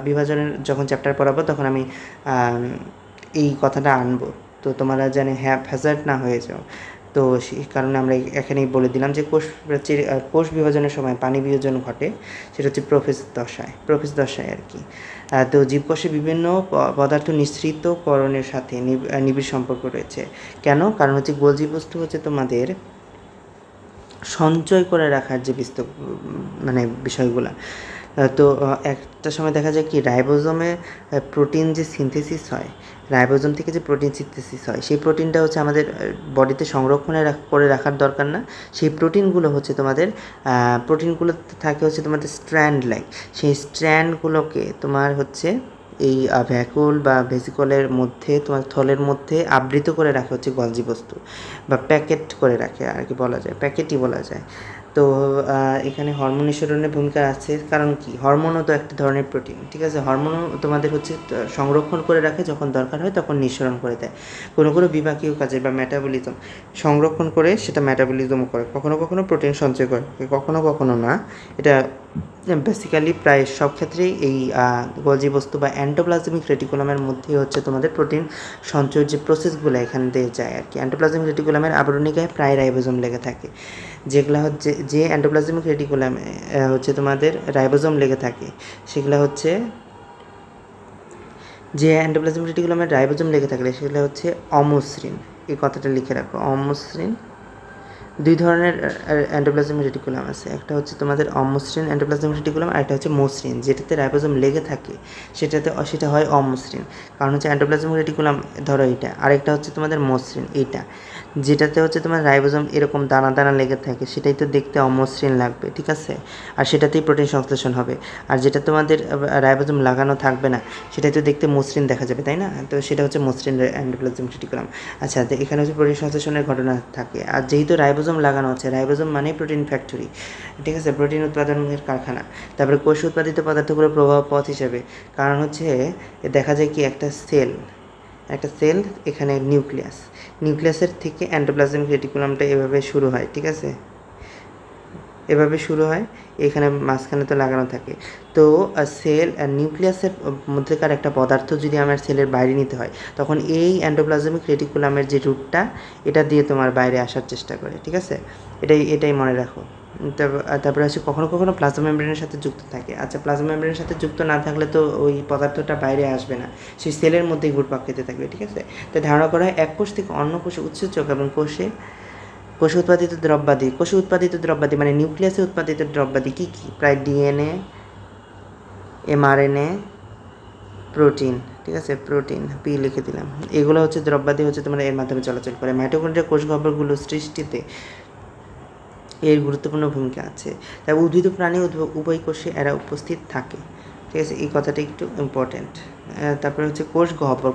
বিভাজনের যখন চ্যাপ্টার পড়াবো তখন আমি এই কথাটা আনবো, তো তোমরা জানে হ্যাজার্ড না হয়ে যাও। তো সেই কারণে আমরা এখানেই বলে দিলাম যে কোষ বিভাজনের সময় পানি বিয়োজন ঘটে, সেটা হচ্ছে প্রোফেজ দশায় আর কি। তো জীবকোষে বিভিন্ন পদার্থ নিঃসৃতকরণের সাথে নিবিড় সম্পর্ক রয়েছে। কেন? কারণ হচ্ছে গোলজি বস্তু হচ্ছে তোমাদের সঞ্চয় করে রাখার যে মানে বিষয়গুলা। তো একটা সময় দেখা যায় কি, রাইবোজোমে প্রোটিন যে সিনথেসিস হয়, রাইবোজোম থেকে যে প্রোটিন সিনথেসিস হয়, সেই প্রোটিনটা হচ্ছে আমাদের বডিতে সংরক্ষণে করে রাখার দরকার না। সেই প্রোটিনগুলো হচ্ছে তোমাদের প্রোটিনগুলোতে থাকে হচ্ছে তোমাদের স্ট্র্যান্ড লাইক, সেই স্ট্র্যান্ডগুলোকে তোমার হচ্ছে এই ভ্যাকুল বা ভেসিকলের মধ্যে, তোমার থলের মধ্যে আবৃত করে রাখে হচ্ছে গলজি বস্তু, বা প্যাকেট করে রাখে আর কি বলা যায়, প্যাকেটই বলা যায়। তো এখানে হরমোন নিঃসরণের ভূমিকা আছে, কারণ কি, হরমোনও তো একটা ধরনের প্রোটিন। ঠিক আছে, হরমোনও তোমাদের হচ্ছে সংরক্ষণ করে রাখে, যখন দরকার হয় তখন নিঃসরণ করে দেয়। কোনো কোনো বিপাকীয় কাজে বা মেটাবলিজম সংরক্ষণ করে সেটা মেটাবলিজমও করে, কখনো কখনো প্রোটিন সঞ্চয় করে, কখনো কখনো না। এটা বেসিক্যালি প্রায় সব ক্ষেত্রেই এই গলজি বস্তু বা এন্ডোপ্লাজমিক রেটিকুলামের মধ্যে হচ্ছে তোমাদের প্রোটিন সঞ্চয়ের যে প্রসেসগুলো এখান দিয়ে যায় আর কি। এন্ডোপ্লাজমিক রেটিকুলামের আবরণিকায় প্রায় রাইবোজোম লেগে থাকে, যেগুলো হচ্ছে যে এন্ডোপ্লাজমিক রেটিকুলামে হচ্ছে তোমাদের রাইবোজোম লেগে থাকে, সেগুলো হচ্ছে যে এন্ডোপ্লাজমিক রেটিকুলামের রাইবোজোম লেগে থাকলে সেগুলো হচ্ছে অমসৃণ। এই কথাটা লিখে রাখো, অমসৃণ। দুই ধরনের এন্ডোপ্লাজমিক রেটিকুলাম আছে, একটা হচ্ছে তোমাদের অমসৃণ এন্ডোপ্লাজমিক রেটিকুলাম, আর একটা হচ্ছে মসৃণ। যেটাতে রাইবোজোম লেগে থাকে সেটা হয় অমসৃণ, কারণ হচ্ছে এন্ডোপ্লাজমিক রেটিকুলাম ধরো এটা, আরেকটা হচ্ছে তোমাদের মসৃণ এইটা। যেটাতে হচ্ছে তোমার রাইবোজোম এরকম দানা দানা লেগে থাকে সেটাই তো দেখতে অমসৃণ লাগবে, ঠিক আছে, আর সেটাতেই প্রোটিন সংশ্লেষণ হবে। আর যেটা তোমাদের রাইবোজোম লাগানো থাকবে না সেটাই তো দেখতে মসৃণ দেখা যাবে, তাই না? তো সেটা হচ্ছে মসৃণ এন্ডোপ্লাজমিক রেটিকুলাম। আচ্ছা, তো এখানে হচ্ছে প্রোটিন সংশ্লেষণের ঘটনা থাকে। আর যেহেতু রাইবোজোম লাগানো আছে, রাইবোজোম মানেই প্রোটিন ফ্যাক্টরি, ঠিক আছে, প্রোটিন উৎপাদনের কারখানা। তারপরে কোষ উৎপাদিত পদার্থগুলোর প্রবাহ পথ হিসেবে, কারণ হচ্ছে দেখা যায় কি, একটা সেল এখানে নিউক্লিয়াসের থেকে এন্ডোপ্লাজমিক রেটিকুলামটা এভাবে শুরু হয়, ঠিক আছে, এভাবে শুরু হয়, এখানে মাঝখানে তো লাগানো থাকে। তো সেল নিউক্লিয়াসের মধ্যেকার একটা পদার্থ যদি আমার সেলের বাইরে নিতে হয়, তখন এই এন্ডোপ্লাজমিক রেটিকুলামের যে রুটটা, এটা দিয়ে তোমার বাইরে আসার চেষ্টা করে, ঠিক আছে, এটাই মনে রাখো। তারপরে হচ্ছে কখনো কখনো প্লাজমা মেমব্রেনের সাথে যুক্ত থাকে। আচ্ছা, প্লাজমা মেমব্রেনের সাথে যুক্ত না থাকলে তো ওই পদার্থটা বাইরে আসবে না, সেই সেলের মধ্যেই ঘুরপাক খেতে থাকবে, ঠিক আছে। তো ধারণা করা হয় এক কোষ থেকে অন্য কোষে উৎসেচক এবং কোষে উৎপাদিত দ্রব্যাদি মানে নিউক্লিয়াসে উৎপাদিত দ্রব্যাদি কী কী? প্রায় ডিএনএ, এমআরএনএ, প্রোটিন, ঠিক আছে, প্রোটিন পি লিখে দিলাম। এগুলো হচ্ছে দ্রব্যাদি হচ্ছে তোমার এর মাধ্যমে চলাচল করে। মাইটোকন্ড্রিয়া কোষ গহ্বরগুলো সৃষ্টিতে এর গুরুত্বপূর্ণ ভূমিকা আছে। তাই উদ্ভিদ ও প্রাণী উভয় কোষে এরা উপস্থিত থাকে, ঠিক আছে, এই কথাটা একটু ইম্পর্টেন্ট। তারপরে হচ্ছে কোষ গহ্বর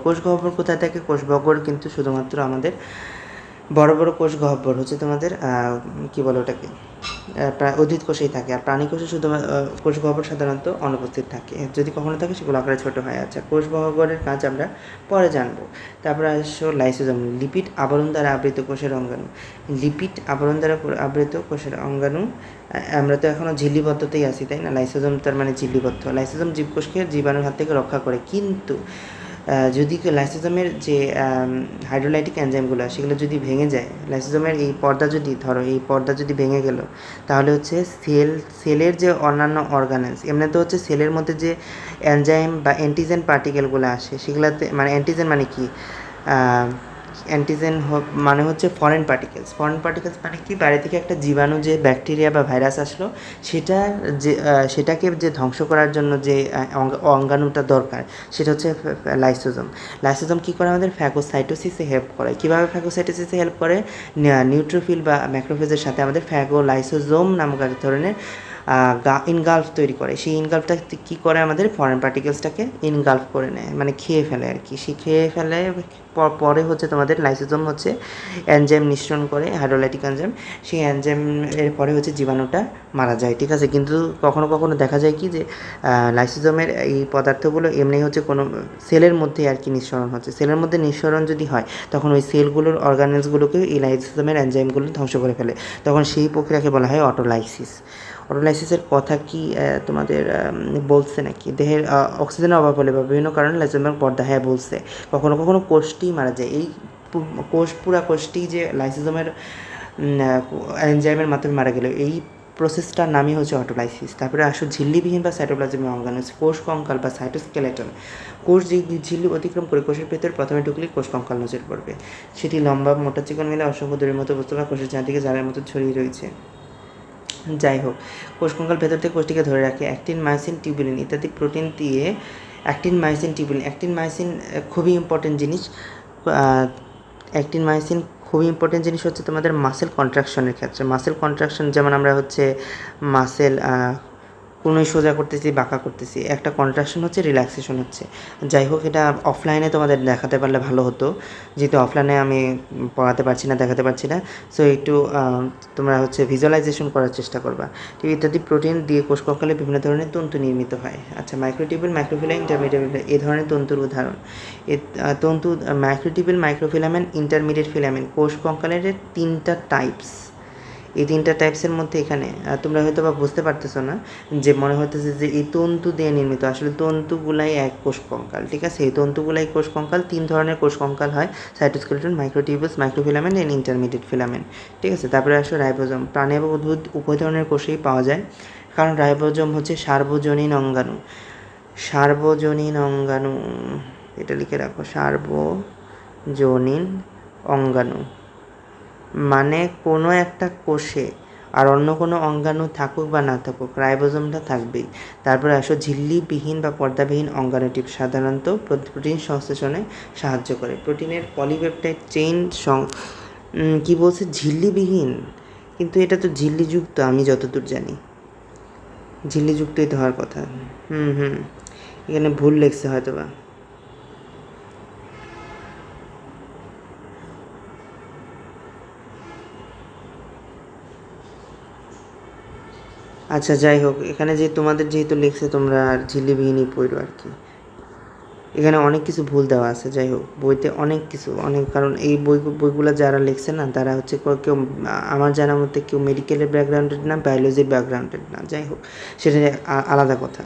কোথায় থাকে? কোষ গহ্বর কিন্তু শুধুমাত্র আমাদের বড় বড় কোষ গহ্বর হচ্ছে তোমাদের কী বলে ওটাকে, উদ্ভিদ কোষেই থাকে, আর প্রাণী কোষে কোষ গহ্বর সাধারণত অনুপস্থিত থাকে, যদি কখনো থাকে সেগুলো আকারে ছোট হয়। আচ্ছা, কোষ গহ্বরের কাজ আমরা পরে জানবো। তারপরে আসো লাইসোজোম, লিপিড আবরণ দ্বারা আবৃত কোষের অঙ্গাণু। লিপিড আবরণ দ্বারা আবৃত কোষের অঙ্গাণু, আমরা তো এখনও ঝিল্লিবদ্ধতেই আছি, তাই না? লাইসোজোম তার মানে ঝিল্লিবদ্ধ। লাইসোজোম জীবকোষকে জীবাণুর হাত থেকে রক্ষা করে, কিন্তু যদি লাইসোজোমের যে হাইড্রোলাইটিক এনজাইমগুলো সেগুলো যদি ভেঙে যায়, লাইসোজোমের এই পর্দা যদি ধরো এই পর্দা যদি ভেঙে গেল, তাহলে হচ্ছে সেলের যে অন্যান্য অর্গানেলস, এমনিতে হচ্ছে সেলের মধ্যে যে এনজাইম বা অ্যান্টিজেন পার্টিকেলগুলো আসে সেগুলোতে, মানে অ্যান্টিজেন মানে কি, অ্যান্টিজেন মানে হচ্ছে ফরেন পার্টিকেলস মানে কি, বাইরে থেকে একটা জীবাণু যে ব্যাকটেরিয়া বা ভাইরাস আসলো সেটা যে সেটাকে যে ধ্বংস করার জন্য যে অঙ্গাণুটা দরকার সেটা হচ্ছে লাইসোজোম কী করে, আমাদের ফ্যাগোসাইটোসিসে হেল্প করে। কীভাবে ফ্যাগোসাইটোসিসে হেল্প করে, নিউট্রোফিল বা ম্যাক্রোফেজের সাথে আমাদের ফ্যাগোলাইসোজোম নামক এক ধরনের ইনগালফ তৈরি করে। সেই ইনগালফটা কী করে, আমাদের ফরেন পার্টিকেলসটাকে ইনগালফ করে নেয়, মানে খেয়ে ফেলে আর কি। সে খেয়ে ফেলে পরে হচ্ছে তোমাদের লাইসোজোম হচ্ছে এনজাইম নিঃসরণ করে, হাইড্রোলাইটিক এনজাইম। সেই এনজাইম এর পরে হচ্ছে জীবাণুটা মারা যায়, ঠিক আছে। কিন্তু কখনো কখনো দেখা যায় কি যে লাইসোজোমের এই পদার্থগুলো এমনি হচ্ছে কোনো সেলের মধ্যে আর কি নিঃসরণ হচ্ছে। সেলের মধ্যে নিঃসরণ যদি হয় তখন ওই সেলগুলোর অর্গানেলসগুলোকে এই লাইসোজোমের এনজাইমগুলো ধ্বংস করে ফেলে। তখন সেই প্রক্রিয়াকে বলা হয় অটোলাইসিস। অটোলাইসিসের কথা কি তোমাদের বলছে নাকি? দেহের অক্সিজেনের অভাব হলে বা বিভিন্ন কারণে লাইসোজোমের পর্দা, হ্যাঁ বলছে। কখনো কখনো কোষটি মারা যায়, এই পুরা কোষটি যে লাইসোজোমের এনজাইমের মাধ্যমে মারা গেল, এই প্রসেসটার নামই হচ্ছে অটোলাইসিস। তারপরে আসো ঝিল্লিবিহীন বা সাইটোপ্লাজমিক অঙ্গাণু, কোষ কঙ্কাল বা সাইটোস্কেলেটন। কোষ যে ঝিল্লি অতিক্রম করে কোষের ভেতর প্রথমে ঢুকলে কোষ কঙ্কাল নজর পড়বে। সেটি লম্বা মোটা চিকন মিলে অসংখ্য দড়ির মতো বস্তু বা কোষের চারদিকে জালের মতো ছড়িয়ে রয়েছে। যাই হোক, কোষ কঙ্কাল ভেতর থেকে কোষটিকে ধরে রাখে অ্যাক্টিন, মায়োসিন, টিউবুলিন ইত্যাদি প্রোটিন দিয়ে। অ্যাক্টিন, মায়োসিন খুবই ইম্পর্টেন্ট জিনিস। খুবই ইম্পর্টেন্ট জিনিস হচ্ছে তোমাদের মাসেল কন্ট্রাকশনের ক্ষেত্রে। মাসেল কন্ট্রাকশন যেমন আমরা হচ্ছে মাসেল কোনোই সোজা করতেছি, বাঁকা করতেছি, একটা কন্ট্রাকশন হচ্ছে, রিল্যাক্সেশন হচ্ছে। যাই হোক, এটা অফলাইনে তোমাদের দেখাতে পারলে ভালো হতো, যেহেতু অফলাইনে আমি পড়াতে পারছি না, দেখাতে পারছি না। সো একটু তোমরা হচ্ছে ভিজুয়ালাইজেশন করার চেষ্টা করবা। তো ইত্যাদি প্রোটিন দিয়ে কোষ কঙ্কালে বিভিন্ন ধরনের তন্তু নির্মিত হয়। আচ্ছা, মাইক্রোটিউবুল, মাইক্রোফিলামেন্ট, ইন্টারমিডিয়েট এই ধরনের তন্তুর উদাহরণ। তন্তু মাইক্রোটিউবুল, মাইক্রোফিলামেন্ট, ইন্টারমিডিয়েট ফিলামেন্ট কোষ কঙ্কালের 3টা টাইপস। এই 3টা টাইপসের মধ্যে এখানে তোমরা হয়তো বা বুঝতে পারতেছো না, যে মনে হইতেছে যে এই তন্তু দিয়ে নির্মিত, আসলে তন্তুগুলাই এক কোষ কঙ্কাল, ঠিক আছে। এই তন্তুগুলাই কোষ কঙ্কাল। 3 ধরনের কোষ কঙ্কাল হয়, cytoskeleton, microtubules, microfilament and intermediate filament, ঠিক আছে। তারপরে আসো রাইবোজোম। প্রাণী এবং উদ্ভিদ উভয় ধরনের কোষেই পাওয়া যায়, কারণ রাইবোজোম হচ্ছে সার্বজনীন অঙ্গাণু। এটা লিখে রাখো, সার্বজনীন অঙ্গাণু মানে কোনো একটা কোষে আর অন্য কোনো অঙ্গাণু থাকুক বা না থাকুক, রাইবোজোমটা থাকবেই। তারপরে আসো ঝিল্লিবিহীন বা পর্দাবিহীন অঙ্গাণুটি সাধারণত প্রোটিন সংশ্লেষণে সাহায্য করে। প্রোটিনের পলিপেপটাইড চেইন কি বলছে, ঝিল্লিবিহীন, কিন্তু এটা তো ঝিল্লিযুক্ত, আমি যতদূর জানি ঝিল্লিযুক্তই তো হওয়ার কথা। এখানে ভুল লেখছে হয়তো বা। আচ্ছা, যাই হোক, এখানে যে তোমাদের যেহেতু লিখছে তোমরা আর ঝিল্লিবিহীনই পড়ো আর কি। এখানে অনেক কিছু ভুল দেওয়া আছে। যাই হোক, বইতে অনেক কারণ এই বইগুলো যারা লিখছে না, তারা হচ্ছে কেউ আমার জানার মধ্যে কেউ মেডিকেলের ব্যাকগ্রাউন্ডেড না, বায়োলজির ব্যাকগ্রাউন্ডেড না। যাই হোক, সেটা আলাদা কথা।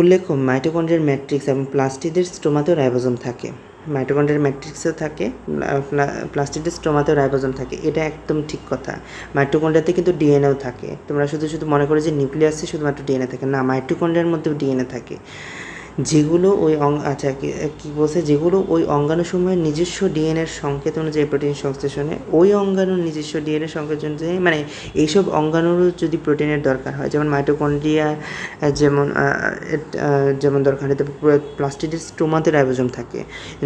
উল্লেখ্য, মাইটোকন্ড্রিয়ার ম্যাট্রিক্স এবং প্লাস্টিডের স্টোমাতেও রাইবোজোম থাকে। মাইটোকন্ড্রিয়ার ম্যাট্রিক্সেও থাকে, প্লাস্টিডের স্টোমাতেও রাইবোজোম থাকে, এটা একদম ঠিক কথা। মাইটোকন্ড্রিয়াতে কিন্তু ডিএনএও থাকে। তোমরা শুধু মনে করো যে নিউক্লিয়াসে শুধুমাত্র ডিএনএ থাকে, না, মাইটোকন্ড্রিয়ার মধ্যেও ডিএনএ থাকে, যেগুলো ওই আচ্ছা কী বলছে, যেগুলো ওই অঙ্গাণুসমূহের নিজস্ব ডিএনএর সংকেত অনুযায়ী প্রোটিন সংশ্লেষণে, ওই অঙ্গাণুর নিজস্ব ডিএনএ সংকেত অনুযায়ী, মানে এইসব অঙ্গাণুরও যদি প্রোটিনের দরকার হয়, যেমন মাইটোকন্ড্রিয়া যেমন দরকার হয়, প্লাস্টিডের স্টোমাতে রাইবোজোম থাকে,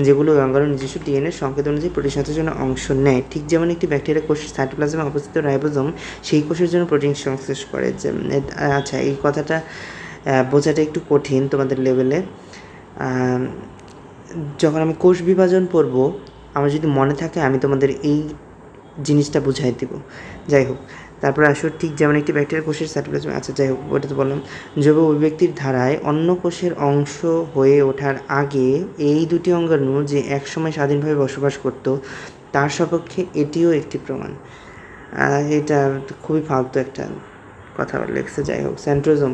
যেগুলো ওই অঙ্গাণুর নিজস্ব ডিএনএর সংকেত অনুযায়ী প্রোটিন সংশ্লেষণে অংশ নেয়। ঠিক যেমন একটি ব্যাকটেরিয়া কোষের সাইটোপ্লাজমে অবস্থিত রাইবোজোম সেই কোষের জন্য প্রোটিন সংশ্লেষ করে। আচ্ছা, এই কথাটা বোঝাটা একটু কঠিন তোমাদের লেভেলে। যখন আমি কোষ বিভাজন পড়ব, আমার যদি মনে থাকে আমি তোমাদের এই জিনিসটা বুঝাই দিব। যাই হোক, তারপরে আসো, ঠিক যেমন একটি ব্যাকটেরিয়া কোষের সাইটোপ্লাজম, আচ্ছা যাই হোক, ওটা তো বললাম। জৈব অভিব্যক্তির ধারায় অন্য কোষের অংশ হয়ে ওঠার আগে এই দুটি অঙ্গাণু যে একসময় স্বাধীনভাবে বসবাস করত, তার সপক্ষে এটিও একটি প্রমাণ। এটা খুবই ফালতু একটা কথা লেগছে। যাই হোক, সেন্ট্রোজোম,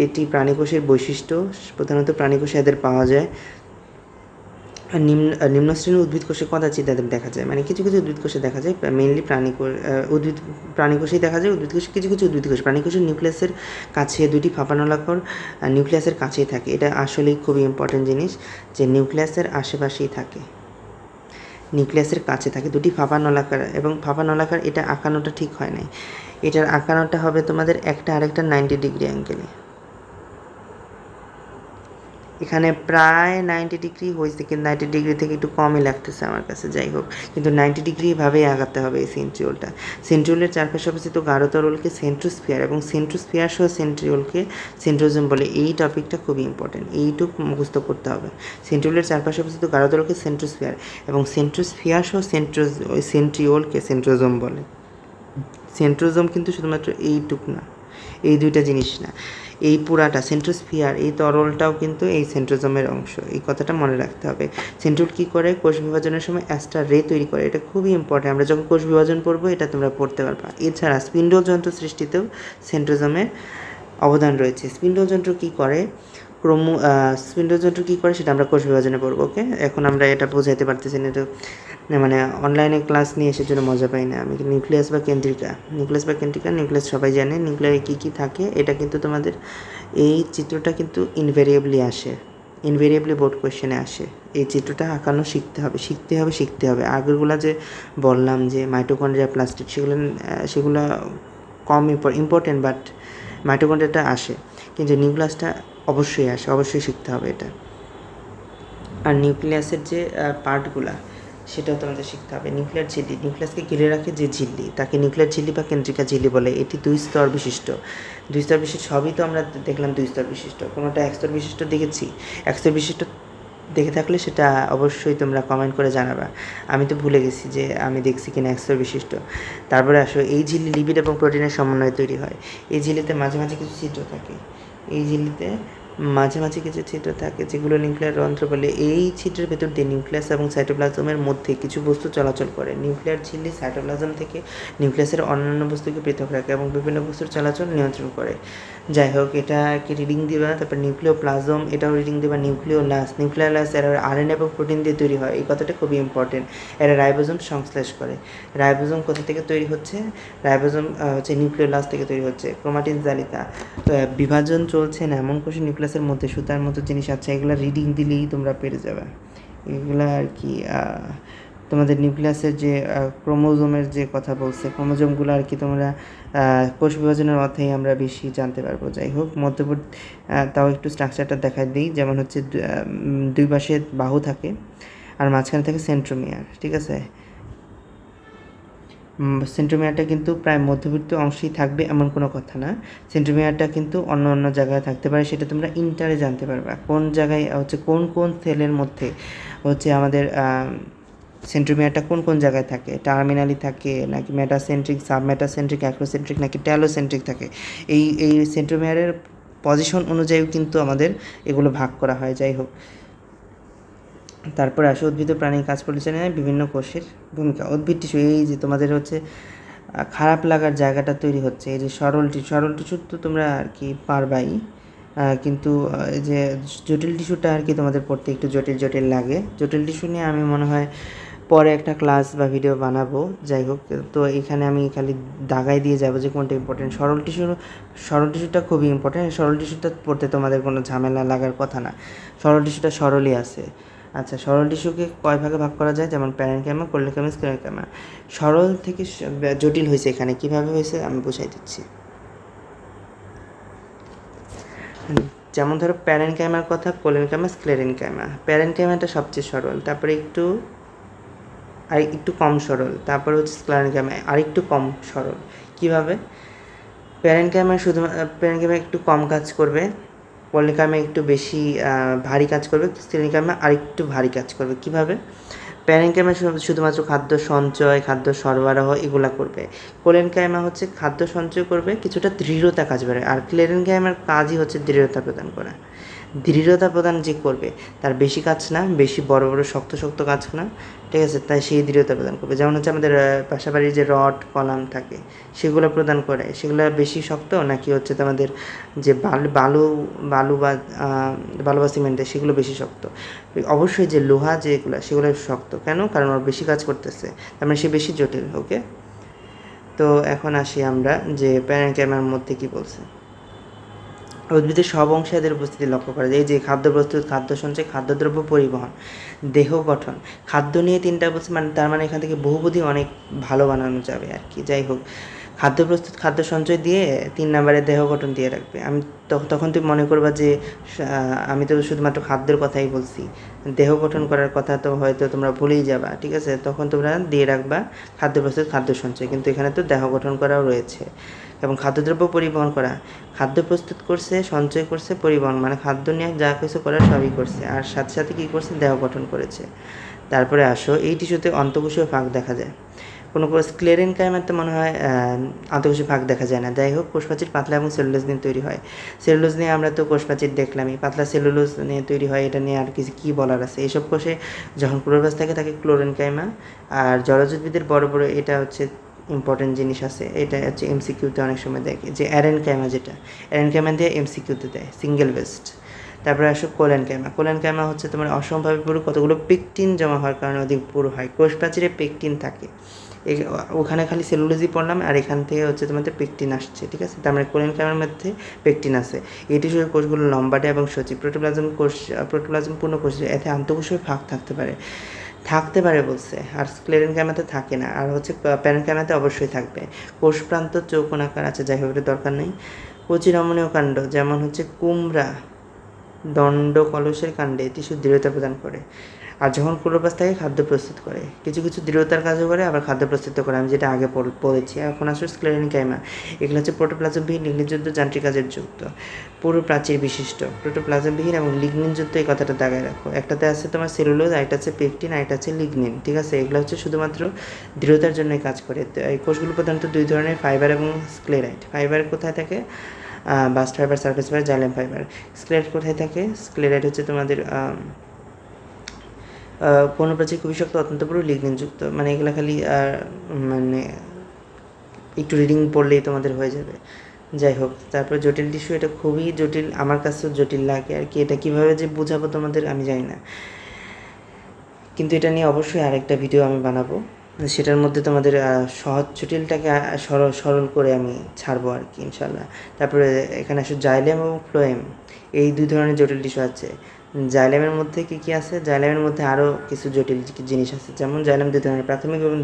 এটি প্রাণীকোষের বৈশিষ্ট্য, প্রধানত প্রাণীকোষে এদের পাওয়া যায়। আর নিম্ন শ্রেণীর উদ্ভিদ কোষে কদাচিৎ তাদের দেখা যায়, মানে কিছু কিছু উদ্ভিদ কোষে দেখা যায়, মেইনলি প্রাণী কোষেই দেখা যায়। উদ্ভিদ কোষে কিছু কিছু উদ্ভিদ কোষ প্রাণী কোষের নিউক্লিয়াসের কাছে দুটি ফাঁপানলাকার নিউক্লিয়াসের কাছেই থাকে। এটা আসলেই খুবই ইম্পর্টেন্ট জিনিস যে নিউক্লিয়াসের আশেপাশেই থাকে, নিউক্লিয়াসের কাছে থাকে দুটি ফাঁপানলাকার। এবং ফাঁপানলাকার এটা আঁকানোটা ঠিক হয় নাই, এটার আঁকানোটা হবে তোমাদের একটা আরেকটা 90 ডিগ্রি অ্যাঙ্গেলে। এখানে প্রায় 90 ডিগ্রি হয়েছে, কিন্তু 90 ডিগ্রি থেকে একটু কমই লাগতেছে আমার কাছে, যাই হোক, কিন্তু 90 ডিগ্রিভাবেই আগাতে হবে এই সেন্ট্রিওলটা। সেন্ট্রিওলের চারপাশে অবস্থিত গাঢ়তরলকে সেন্ট্রোস্ফিয়ার এবং সেন্ট্রোস্ফিয়ার সহ সেন্ট্রিওলকে সেন্ট্রোজোম বলে। এই টপিকটা খুবই ইম্পর্টেন্ট, এইটুকু মুখস্থ করতে হবে। সেন্ট্রিওলের চারপাশে অবস্থিত গাঢ়তরলকে সেন্ট্রোস্ফিয়ার এবং সেন্ট্রোস্ফিয়ার সহ সেন্ট্রিওলকে সেন্ট্রোজোম বলে। সেন্ট্রোজোম কিন্তু শুধুমাত্র এইটুক না, এই দুইটা জিনিস না, এই পুরাটা সেন্ট্রোস্ফিয়ার, এই তরলটাও কিন্তু এই সেন্ট্রোজোমের অংশ। এই কথাটা মনে রাখতে হবে। সেন্ট্রিওল কী করে? কোষ বিভাজনের সময় অ্যাস্টার রে তৈরি করে। এটা খুবই ইম্পর্টেন্ট, আমরা যখন কোষ বিভাজন পড়বো এটা তোমরা পড়তে পারবা। এছাড়া স্পিন্ডল যন্ত্র সৃষ্টিতেও সেন্ট্রোজোমের অবদান রয়েছে। স্পিন্ডল যন্ত্র কী করে? স্পিন্ডল যন্ত্র কী করে সেটা আমরা কোষ বিভাজনে পড়বো। ওকে, এখন আমরা এটা বোঝাইতে পারতেছি না, এটা মানে অনলাইনে ক্লাস নিয়ে এসে জন্য মজা পাই না আমি। নিউক্লিয়াস বা কেন্দ্রিকা, নিউক্লিয়াস সবাই জানে। নিউক্লিয়ারে কী কী থাকে এটা কিন্তু তোমাদের এই চিত্রটা কিন্তু ইনভেরিয়েবলি বোর্ড কোয়েশ্চেনে আসে। এই চিত্রটা আঁকানো শিখতে হবে। আগেরগুলো যে বললাম যে মাইটোকন্ড্রিয়া প্লাস্টিড, সেগুলো কম ইম্পর্টেন্ট, বাট মাইটোকন্ড্রিয়াটা আসে, কিন্তু নিউক্লিয়াসটা অবশ্যই শিখতে হবে এটা। আর নিউক্লিয়াসের যে পার্টগুলা সেটাও তোমাদের শিখতে হবে। নিউক্লিয়াসকে ঘিরে রাখে যে ঝিল্লি, তাকে নিউক্লিয়ার ঝিল্লি বা কেন্দ্রিকা ঝিল্লি বলে। এটি দুই স্তর বিশিষ্ট। সবই তো আমরা দেখলাম দুই স্তর বিশিষ্ট। কোনোটা এক স্তর বিশিষ্ট দেখেছি? এক স্তর বিশিষ্ট দেখে থাকলে সেটা অবশ্যই তোমরা কমেন্ট করে জানাবা। আমি তো ভুলে গেছি যে আমি দেখছি কিনা এক স্তর বিশিষ্ট। তারপরে আসো, এই ঝিল্লি লিপিড এবং প্রোটিনের সমন্বয়ে তৈরি হয়। এই ঝিল্লিতে মাঝে মাঝে কিছু ছিদ্র থাকে, যেগুলো নিউক্লিয়ার রন্ধ্র বলে। এই ছিদ্রের ভেতর দিয়ে নিউক্লিয়াস এবং সাইটোপ্লাজমের মধ্যে কিছু বস্তু চলাচল করে। নিউক্লিয়ার ঝিল্লি সাইটোপ্লাজম থেকে নিউক্লিয়াসের অন্যান্য বস্তুকে পৃথক রাখে এবং বিভিন্ন বস্তুর চলাচল নিয়ন্ত্রণ করে। যাই হোক, এটাকে রিডিং দিবা। তারপর নিউক্লিওপ্লাজম, এটাও রিডিং দিবা। নিউক্লিওলাস এরা আরএনএ এবং প্রোটিন দিয়ে তৈরি হয়। এই কথাটা খুবই ইম্পর্টেন্ট। এরা রাইবোজোম সংশ্লেষ করে। রাইবোজোম কোথা থেকে তৈরি হচ্ছে? রাইবোজোম হচ্ছে নিউক্লিওলাস থেকে তৈরি হচ্ছে। ক্রোমাটিন জালিকা, বিভাজন চলছে না এমন কোষে নিউক্লিয়াসের মধ্যে সুতার মতো জিনিস আছে। এগুলো রিডিং দিলেই তোমরা পেরে যাবে। এগুলো আর কি তোমাদের নিউক্লিয়াসের যে ক্রোমোজোমের যে কথা বলছে, ক্রোমোজোমগুলো আর কি তোমরা কোষ বিভাজনের অর্থেই আমরা বেশি জানতে পারবো। যাই হোক, মধ্যবর্তী তাও একটু স্ট্রাকচারটা দেখাই দিই। যেমন হচ্ছে দুই পাশে বাহু থাকে আর মাঝখানে থাকে সেন্ট্রোমিয়ার, ঠিক আছে? সেন্ট্রোমিয়ারটা কিন্তু প্রায় মধ্যবর্তী অংশেই থাকবে এমন কোনো কথা না। সেন্ট্রোমিয়ারটা কিন্তু অন্য অন্য জায়গায় থাকতে পারে, সেটা তোমরা ইন্টারে জানতে পারবা। কোন জায়গায় হচ্ছে কোন সেলের মধ্যে হচ্ছে আমাদের সেন্ট্রোমিয়ারটা কোন জায়গায় থাকে, টার্মিনালি থাকে নাকি মেটাসেন্ট্রিক, সাবমেটাসেন্ট্রিক, অ্যাক্রোসেন্ট্রিক নাকি ট্যালোসেন্ট্রিক থাকে। এই সেন্ট্রোমিয়ারের পজিশন অনুযায়ী কিন্তু আমাদের এগুলো ভাগ করা হয়। যাই হোক, তারপরে আসে উদ্ভিদ ও প্রাণীর কাজ পরিচালনায় বিভিন্ন কোষের ভূমিকা। উদ্ভিদ টিস্যু, এই যে তোমাদের হচ্ছে খারাপ লাগার জায়গাটা তৈরি হচ্ছে, এই যে সরল টিস্যু তো তোমরা আর কি পারবাই, কিন্তু এই যে জটিল টিস্যুটা আর কি তোমাদের পড়তে একটু জটিল লাগে। জটিল টিস্যু নিয়ে আমি মনে হয় পরে একটা ক্লাস বা ভিডিও বানাবো। যাই হোক, তো এখানে আমি খালি দাগাই দিয়ে যাবো যে কোনটা ইম্পর্টেন্ট। সরল টিস্যুটা খুবই ইম্পর্টেন্ট। সরল টিস্যুটা পড়তে তোমাদের কোনো ঝামেলা লাগার কথা না। সরল টিস্যুটা সরলই আছে। আচ্ছা, সরল টিস্যুকে কয় ভাগে ভাগ করা যায়? যেমন প্যারেনকাইমা, কোলেনকাইমা, স্ক্লেরেনকাইমা। সরল থেকে জটিল হয়েছে, এখানে কীভাবে হয়েছে আমি বুঝাই দিচ্ছি। যেমন ধরো প্যারেনকাইমার কথা, কোলেনকাইমা, স্ক্লেরেনকাইমা। প্যারেনকাইমাটা সবচেয়ে সরল, তারপরে একটু কম সরল, তারপর হচ্ছে স্ক্লেরেনকাইমা আরেকটু কম সরল। কীভাবে? প্যারেনকাইমা একটু কম কাজ করবে, কোলেনকাইমা একটু বেশি ভারী কাজ করবে, স্ক্লেরেনকাইমা আরেকটু ভারী কাজ করবে। কীভাবে? প্যারেনকাইমা শুধুমাত্র খাদ্য সঞ্চয়, খাদ্য সরবরাহ এগুলা করবে। কোলেনকাইমা হচ্ছে খাদ্য সঞ্চয় করবে, কিছুটা দৃঢ়তা কাজ করে। আর স্ক্লেরেনকাইমার কাজই হচ্ছে দৃঢ়তা প্রদান করা। দৃঢ়তা প্রদান যে করবে তার বেশি কাজ না, বেশি বড় বড় শক্ত শক্ত কাজ না, ঠিক আছে, তাই সেই দৃঢ়তা প্রদান করবে। যেমন হচ্ছে আমাদের পাশাপাশি যে রড কলাম থাকে সেগুলো প্রদান করে, সেগুলো বেশি শক্ত নাকি হচ্ছে তোমাদের যে বালু বালু বা বালু বা সিমেন্টে সেগুলো বেশি শক্ত? অবশ্যই যে লোহা যেগুলো সেগুলো শক্ত। কেন? কারণ ওর বেশি কাজ করতেছে, তার মানে সে বেশি জটিল। ওকে, তো এখন আসি আমরা যে প্যারেনকাইমার মধ্যে কী বলছে। উদ্ভিদের সব অংশে এদের উপস্থিতি লক্ষ্য করা যায়। এই যে খাদ্য প্রস্তুত, খাদ্য সঞ্চয়, খাদ্যদ্রব্য পরিবহন, দেহ গঠন, খাদ্য নিয়ে তিনটা বলছে, মানে তার মানে এখান থেকে বহুবিধি অনেক ভালো বানানো যাবে আর কি। যাই হোক, খাদ্য প্রস্তুত, খাদ্য সঞ্চয় দিয়ে 3 নম্বরে দেহ গঠন দিয়ে রাখবে। আমি তখন তুমি মনে করবা যে আমি তো শুধুমাত্র খাদ্যের কথাই বলছি, দেহ গঠন করার কথা তো হয়তো তোমরা ভুলেই যাবা, ঠিক আছে? তখন তোমরা দিয়ে রাখবা খাদ্য প্রস্তুত, খাদ্য সঞ্চয়, কিন্তু এখানে তো দেহ গঠন করাও রয়েছে। এবং খাদ্যদ্রব্য পরিবহন করা, খাদ্য প্রস্তুত করছে, সঞ্চয় করছে, পরিবহন মানে খাদ্য নিয়ে যা কিছু করার সবই করছে, আর সাথে সাথে কী করছে? দেহ গঠন করেছে। তারপরে আসো, এই টিস্যুতে অন্তঃকোষীয় ফাঁক দেখা যায়। কোনো স্ক্লেরেনকাইমাতে মনে হয় অন্তঃকোষীয় ফাঁক দেখা যায় না। যাই হোক, কোষপ্রাচীর পাতলা এবং সেলুলোজ নিয়ে তৈরি হয়। সেলুলোজ নিয়ে আমরা তো কোষপ্রাচীর দেখলামই, পাতলা সেলুলোজ নিয়ে তৈরি হয়, এটা নিয়ে আর কিছু কী বলার আছে? এসব কোষে যখন ক্লোরোপ্লাস্ট থাকে তাকে ক্লোরেনকাইমা। আর জলজ উদ্ভিদের বড় বড়, এটা হচ্ছে ইম্পর্টেন্ট জিনিস আছে, এটা হচ্ছে এমসিকিউতে অনেক সময় দেখে, যে অ্যারেনকাইমা, যেটা অ্যারেনকাইমা দিয়ে এমসিকিউতে দেয়, সিঙ্গেল বেস্ট। তারপরে আসো কোলেনকাইমা। কোলেনকাইমা হচ্ছে তোমার অসমভাবে পুরো কতগুলো পেকটিন জমা হওয়ার কারণে অধিক পুরো হয়। কোষ প্রাচীরে পেকটিন থাকে, ওখানে খালি সেলুলোজই পড়লাম, আর এখান থেকে হচ্ছে তোমাদের পেকটিন আসছে, ঠিক আছে? তার মানে কোলেনকাইমার মধ্যে পেকটিন আছে। এই টিস্যুর কোষগুলো লম্বাটে এবং সচিব। প্রোটোপ্লাজম কোষ, প্রোটোপ্লাজম পূর্ণ কোষ, এতে আন্তঃকোষীয় ফাঁক থাকতে পারে বলছে, আর স্ক্লেরেনকাইমাতে থাকে না। আর হচ্ছে প্যারেনকাইমাতে অবশ্যই থাকবে। কোষ প্রান্ত চৌকোনাকার আছে, যাই হোক এটা দরকার নেই। কচি রমণীয় কাণ্ড, যেমন হচ্ছে কুমড়া, দণ্ড কলসের কাণ্ডে টিস্যু দৃঢ়তা প্রদান করে। আর যখন ক্লোরোপ্লাস্ট থাকে খাদ্য প্রস্তুত করে, কিছু কিছু দৃঢ়তার কাজও করে, আবার খাদ্য প্রস্তুত করে, আমি যেটা আগে পড়েছি। এখন আসলে স্ক্লেরেনকাইমা, এগুলো হচ্ছে প্রোটোপ্লাজমবিহীন লিগনিনযুক্ত যান্ত্রিক কাজের যুক্ত, পুরো প্রাচীর বিশিষ্ট, প্রোটোপ্লাজমবিহীন এবং লিগনিনযুক্ত, এই কথাটা দাগায় রাখো। একটাতে আছে তোমার সেলুলোজ, আরেকটা আছে পেকটিন, আরেকটা আছে লিগনিন, ঠিক আছে? এগুলো হচ্ছে শুধুমাত্র দৃঢ়তার জন্যই কাজ করে। তো এই কোষগুলো প্রধানত দুই ধরনের, ফাইবার এবং স্ক্লেরাইড। ফাইবার কোথায় থাকে? Bast fibre, surface fibre, xylem fibre. Sclereid কোথায় থাকে? স্ক্লেরাইড হচ্ছে তোমাদের পর্ণপ্রাচীর খুবই শক্ত, অত্যন্ত পুরো লিগনিনযুক্ত, মানে এগুলো খালি মানে একটু রিডিং পড়লেই তোমাদের হয়ে যাবে। যাই হোক, তারপর জটিল টিস্যু, এটা খুবই জটিল, আমার কাছেও জটিল লাগে আর কি। এটা কীভাবে যে বোঝাবো তোমাদের আমি জানি না, কিন্তু এটা নিয়ে অবশ্যই আরেকটা ভিডিও আমি বানাবো, সেটার মধ্যে তোমাদের সহজ জটিলটাকে সরল করে আমি ছাড়বো আর কি, ইনশাল্লাহ। তারপরে এখানে আসলে জাইলেম এবং ফ্লোয়েম, এই দুই ধরনের জটিল টিস্যু আছে। জাইলেমের মধ্যে কী কী আছে? জাইলেমের মধ্যে আরও কিছু জটিল জিনিস আছে, যেমন জাইলেম দুই ধরনের, প্রাথমিক এবং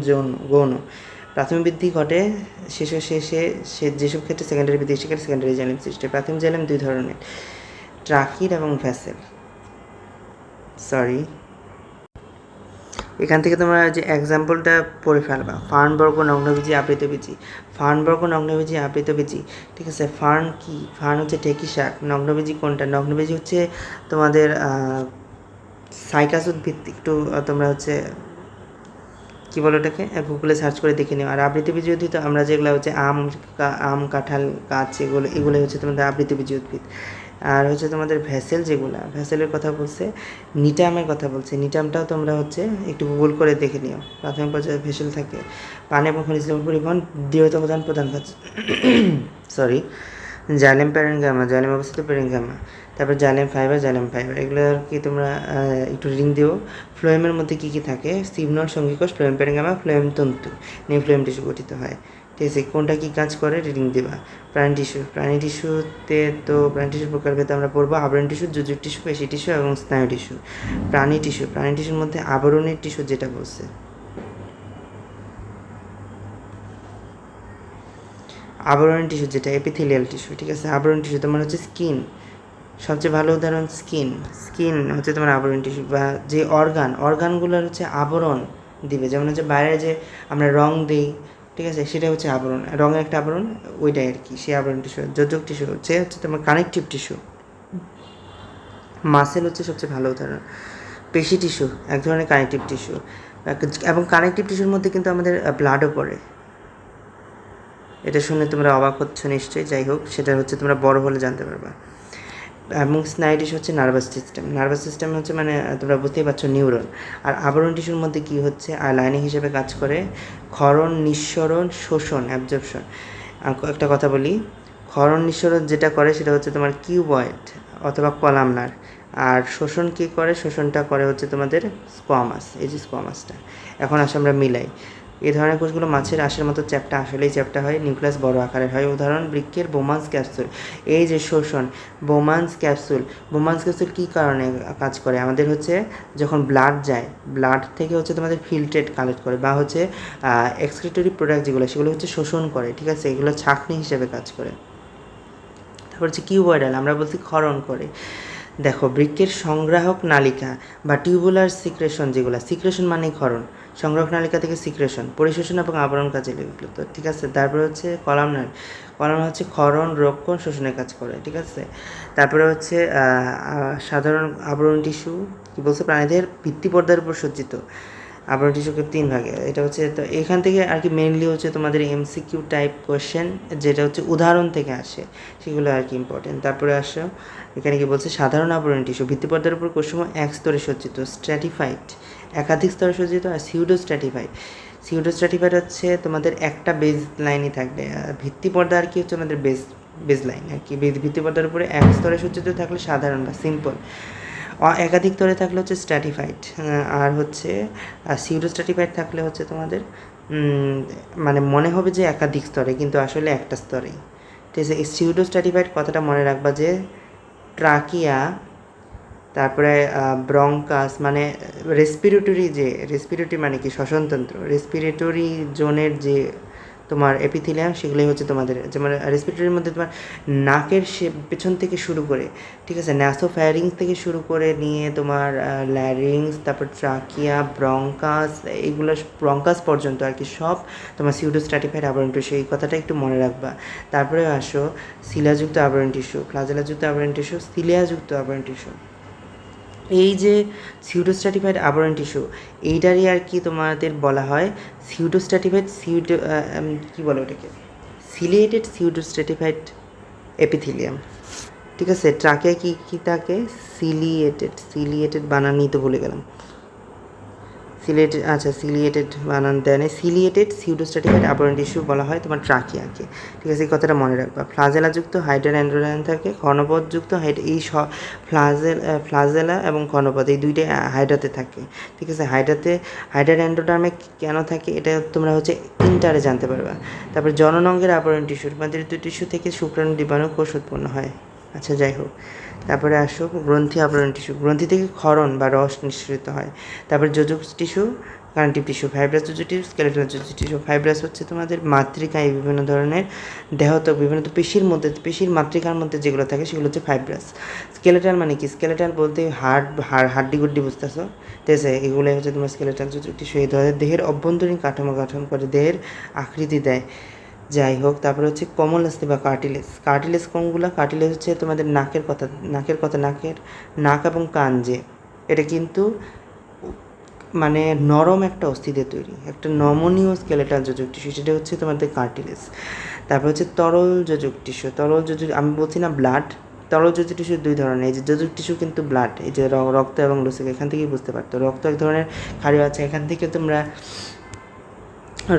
গৌণ। প্রাথমিক বৃদ্ধি ঘটে শেষে যেসব ক্ষেত্রে সেকেন্ডারি বৃদ্ধি, সেক্ষেত্রে সেকেন্ডারি জাইলেম সৃষ্টি। প্রাথমিক জাইলেম দুই ধরনের, ট্রাকির এবং ভ্যাসেল। সরি, এখান থেকে তোমরা যে এক্সাম্পলটা পড়ে ফেলবা, ফার্নবর্গ নগ্নবীজি আবৃতবীজি। ফার্নবর্গ নগ্নবীজি আবৃতবীজি, ঠিক আছে? ফার্ন কি? ফার্ন হচ্ছে ঢেকি শাক। নগ্নবীজি কোনটা? নগ্নবীজি হচ্ছে তোমাদের সাইকাস উদ্ভিদ। একটু তোমরা হচ্ছে কী বলো ওটাকে, গুগলে সার্চ করে দেখে নিও। আর আবৃতবীজি উদ্ভিদ আমরা যেগুলো হচ্ছে আম, কাঁঠাল গাছ, এগুলো হচ্ছে তোমাদের আবৃতবীজি উদ্ভিদ। আর হচ্ছে তোমাদের ভ্যাসেল, যেগুলো ভ্যাসেলের কথা বলছে, নিটামের কথা বলছে, নিটামটাও তোমরা হচ্ছে একটু গুগল করে দেখে নিও। প্রাথমিক পর্যায়ে ভ্যাসেল থাকে। পানি এবং খনিজ লবণ পরিবহন, দৃঢ়তা প্রদান কাজ। সরি, জাইলেম প্যারেনগামা, জাইলেম অবস্থিত প্যারেনগামা। তারপর জাইলেম ফাইবার, এগুলো আর কি তোমরা একটু রিডিং দিও। ফ্লোয়েমের মধ্যে কী কী থাকে? সিগনল, সঙ্গীকোষ, ফ্লোয়েম প্যারেনগামা, ফ্লোয়েম তন্তু নিয়ে ফ্লোয়েম টিস্যু গঠিত হয়, ঠিক আছে? কোনটা কী কাজ করে রিডিং দেবা। প্রাণী টিস্যুতে তো প্রাণী টিস্যুর প্রকারভেদে আমরা পড়বো আবরণ টিস্যু, যোজক টিস্যু, পেশি টিস্যু এবং স্নায়ু টিস্যু। প্রাণী টিস্যুর মধ্যে আবরণী টিস্যু যেটা বলছে, আবরণী টিস্যু যেটা এপিথেলিয়াল টিস্যু, ঠিক আছে? আবরণী টিস্যু তোমার হচ্ছে স্কিন, সবচেয়ে ভালো উদাহরণ স্কিন হচ্ছে তোমার আবরণ টিস্যু। বা যে অর্গানগুলোর হচ্ছে আবরণ দিবে, যেমন হচ্ছে বাইরে যে আমরা রং দিই, ঠিক আছে? সেটা হচ্ছে আবরণ, রঙের একটা আবরণ, ওইটাই আর কি সেই আবরণ টিস্যু। যোজক টিস্যু হচ্ছে তোমার কানেকটিভ টিস্যু। মাসেল হচ্ছে সবচেয়ে ভালো উদাহরণ। পেশি টিস্যু এক ধরনের কানেকটিভ টিস্যু, এবং কানেকটিভ টিস্যুর মধ্যে কিন্তু আমাদের ব্লাডও পড়ে। এটা শুনে তোমরা অবাক হচ্ছ নিশ্চয়ই, যাই হোক সেটা হচ্ছে তোমরা বড় হলে জানতে পারবা। এবং স্নায়ু টিস্যু হচ্ছে নার্ভাস সিস্টেম হচ্ছে মানে তোমরা বুঝতেই পারছো নিউরন। আর আবরণ টিস্যুর মধ্যে কি হচ্ছে আর লাইনিং হিসেবে কাজ করে ক্ষরণ, নিঃসরণ, শোষণ, অ্যাবজর্পশন। একটা কথা বলি, ক্ষরণ নিঃসরণ যেটা করে সেটা হচ্ছে তোমার কিউবয়েড অথবা কলামনার। আর শোষণ কী করে, শোষণটা করে হচ্ছে তোমাদের স্কোয়ামাস, এই যে স্কোয়ামাসটা। এখন আসে আমরা মিলাই, এই ধরনের কোষগুলো মাছের আঁশের মতো চ্যাপ্টা, আসলেই চ্যাপ্টা হয়, নিউক্লিয়াস বড় আকারের হয়। উদাহরণ বৃক্কের বোমান্স ক্যাপসুল। এই যে শোষণ, বোমান্স ক্যাপসুল কী কারণে কাজ করে, আমাদের হচ্ছে যখন ব্লাড যায়, ব্লাড থেকে হচ্ছে তোমাদের ফিল্ট্রেট কালেক্ট করে বা হচ্ছে এক্সক্রিটরি প্রোডাক্ট যেগুলো সেগুলো হচ্ছে শোষণ করে, ঠিক আছে, এগুলো ছাঁকনি হিসেবে কাজ করে। তারপর হচ্ছে কিউবয়েডাল, আমরা বলছি ক্ষরণ করে। দেখো, বৃক্কের সংগ্রাহক নালিকা বা টিউবুলার সিক্রেশন, যেগুলো সিক্রেশন মানে ক্ষরণ, সংগ্রাহক নালিকা থেকে সিক্রেশন, পরিশোষণ এবং আবরণ কাজে লিপ্ত, ঠিক আছে। তারপরে হচ্ছে কলামনার, কলামনার হচ্ছে ক্ষরণ, রক্ষণ, শোষণের কাজ করে, ঠিক আছে। তারপরে হচ্ছে সাধারণ আবরণ টিস্যু, কী বলছে, প্রাণীদের ভিত্তিপর্দার উপর সজ্জিত। আবরণ টিস্যুকে 3 ভাগে, এটা হচ্ছে তো এখান থেকে আর কি মেনলি হচ্ছে তোমাদের এমসিকিউ টাইপ কোয়েশ্চেন, যেটা হচ্ছে উদাহরণ থেকে আসে, সেগুলো আর কি ইম্পর্টেন্ট। তারপরে আসো এখানে কি বলছে, সাধারণ আবরণ টিস্যু ভিত্তিপর্দার উপর কোষসমূহ এক স্তরে সজ্জিত, স্ট্র্যাটিফাইড একাধিক স্তরে সজ্জিত। আর সিউডোস্ট্র্যাটিফাইড হচ্ছে তোমাদের একটা বেজ লাইনই থাকবে, ভিত্তিপর্দা আর কি হচ্ছে আমাদের বেজ লাইন আর কি, ভিত্তিপর্দার উপরে এক স্তরে সজ্জিত থাকলে সাধারণ বা সিম্পল, একাধিক স্তরে থাকলে হচ্ছে স্ট্র্যাটিফাইড। আর হচ্ছে সিউডোস্ট্র্যাটিফাইড থাকলে হচ্ছে তোমাদের মানে মনে হবে যে একাধিক স্তরে, কিন্তু আসলে একটা স্তরেই, ঠিক আছে। এই সিউডোস্ট্র্যাটিফাইড কথাটা মনে রাখবা যে ট্রাকিয়া, তারপরে ব্রঙ্কাস মানে রেসপিরেটরি মানে কি শ্বসনতন্ত্র, রেসপিরেটরি জোনের যে তোমার এপিথিলিয়াম, সেগুলোই হচ্ছে তোমাদের, যেমন রেসপিরেটরির মধ্যে তোমার নাকের পেছন থেকে শুরু করে, ঠিক আছে, ন্যাসোফ্যারিংস থেকে শুরু করে নিয়ে তোমার ল্যারিংস, তারপর ট্রাকিয়া, ব্রঙ্কাস, এইগুলো ব্রঙ্কাস পর্যন্ত আর কি সব তোমার সিউডোস্ট্র্যাটিফাইড আবরণ টিস্যু, এই কথাটা একটু মনে রাখবা। তারপরে আসো শিলাযুক্ত আবরণ টিস্যু, ফ্লাজেলাযুক্ত আবরণ টিস্যু, সিলিয়াযুক্ত আবরণ টিস্যু। এই যে সিউডোস্ট্র্যাটিফাইড আবরণ টিস্যু, এইটারই আর কি তোমাদের বলা হয় সিউডোস্ট্র্যাটিফাইড কী বলে ওটাকে, সিলিয়েটেড সিউডোস্ট্র্যাটিফাইড এপিথিলিয়াম, ঠিক আছে। ট্রাকে কী থাকে, সিলিয়েটেড বানানই তো ভুলে গেলাম, সিলিয়েটেড বানান দেয়, সিলিয়েটেড সিউডোস্ট্র্যাটিফাইড আবরণ টিস্যু বলা হয় তোমার ট্রাকিয়াকে, ঠিক আছে, এই কথাটা মনে রাখবা। ফ্লাজেলাযুক্ত হাইড্রা অ্যান্ড্রোলাইন থাকে, ঘনপথযুক্ত এই ফ্লাজেলা এবং ঘনপথ এই দুইটাই হাইড্রাতে থাকে, ঠিক আছে। হাইড্রা অ্যান্ড্রোডার্মে কেন থাকে এটা তোমরা হচ্ছে ইন্টারে জানতে পারবা। তারপর জননাঙ্গের আবরণ টিস্যু, মাতৃত্ব টিস্যু থেকে শুক্রাণু ডিম্বাণু কোষ উৎপন্ন হয়, আচ্ছা যাই হোক। তারপরে আসো গ্রন্থি আবরণ টিস্যু, গ্রন্থি থেকে ক্ষরণ বা রস নিঃসৃত হয়। তারপরে যোজক টিস্যু, কানেকটিভ টিস্যু, ফাইব্রাস যোজক টিস্যু, স্কেলেটাল যোজক টিস্যু। ফাইব্রাস হচ্ছে তোমাদের মাতৃকায় বিভিন্ন ধরনের দেহত্বক, বিভিন্ন পেশির মাতৃকার মধ্যে যেগুলো থাকে সেগুলো হচ্ছে ফাইব্রাস। স্কেলেটাল মানে কি, স্কেলেটাল বলতে হাড্ডি গুড্ডি বুঝতেছো, ঠিক আছে, এগুলোই হচ্ছে তোমার স্কেলেটাল যোজক টিস্যু। এই ধরনের দেহের অভ্যন্তরীণ কাঠামো গঠন করে, দেহের আকৃতি দেয়, যাই হোক। তারপরে হচ্ছে কমলাস্থি বা কার্টিলেজ কোনগুলো, কার্টিলেজ হচ্ছে তোমাদের নাক এবং কান, যে এটা কিন্তু মানে নরম একটা অস্থি দিয়ে তৈরি, একটা নমনীয় স্কেলেটাল যোজক টিস্যু, সেটা হচ্ছে তোমাদের কার্টিলেজ। তারপর হচ্ছে তরল যোজক টিস্যু, আমি বলছি না ব্লাড, তরল যোজক টিস্যু 2 ধরনের, এই যে যোজক টিস্যু কিন্তু ব্লাড, এই যে রক্ত এবং লসিকা, এখান থেকেই বুঝতে পারতো, রক্ত এক ধরনের ক্ষারীয় আছে, এখান থেকে তোমরা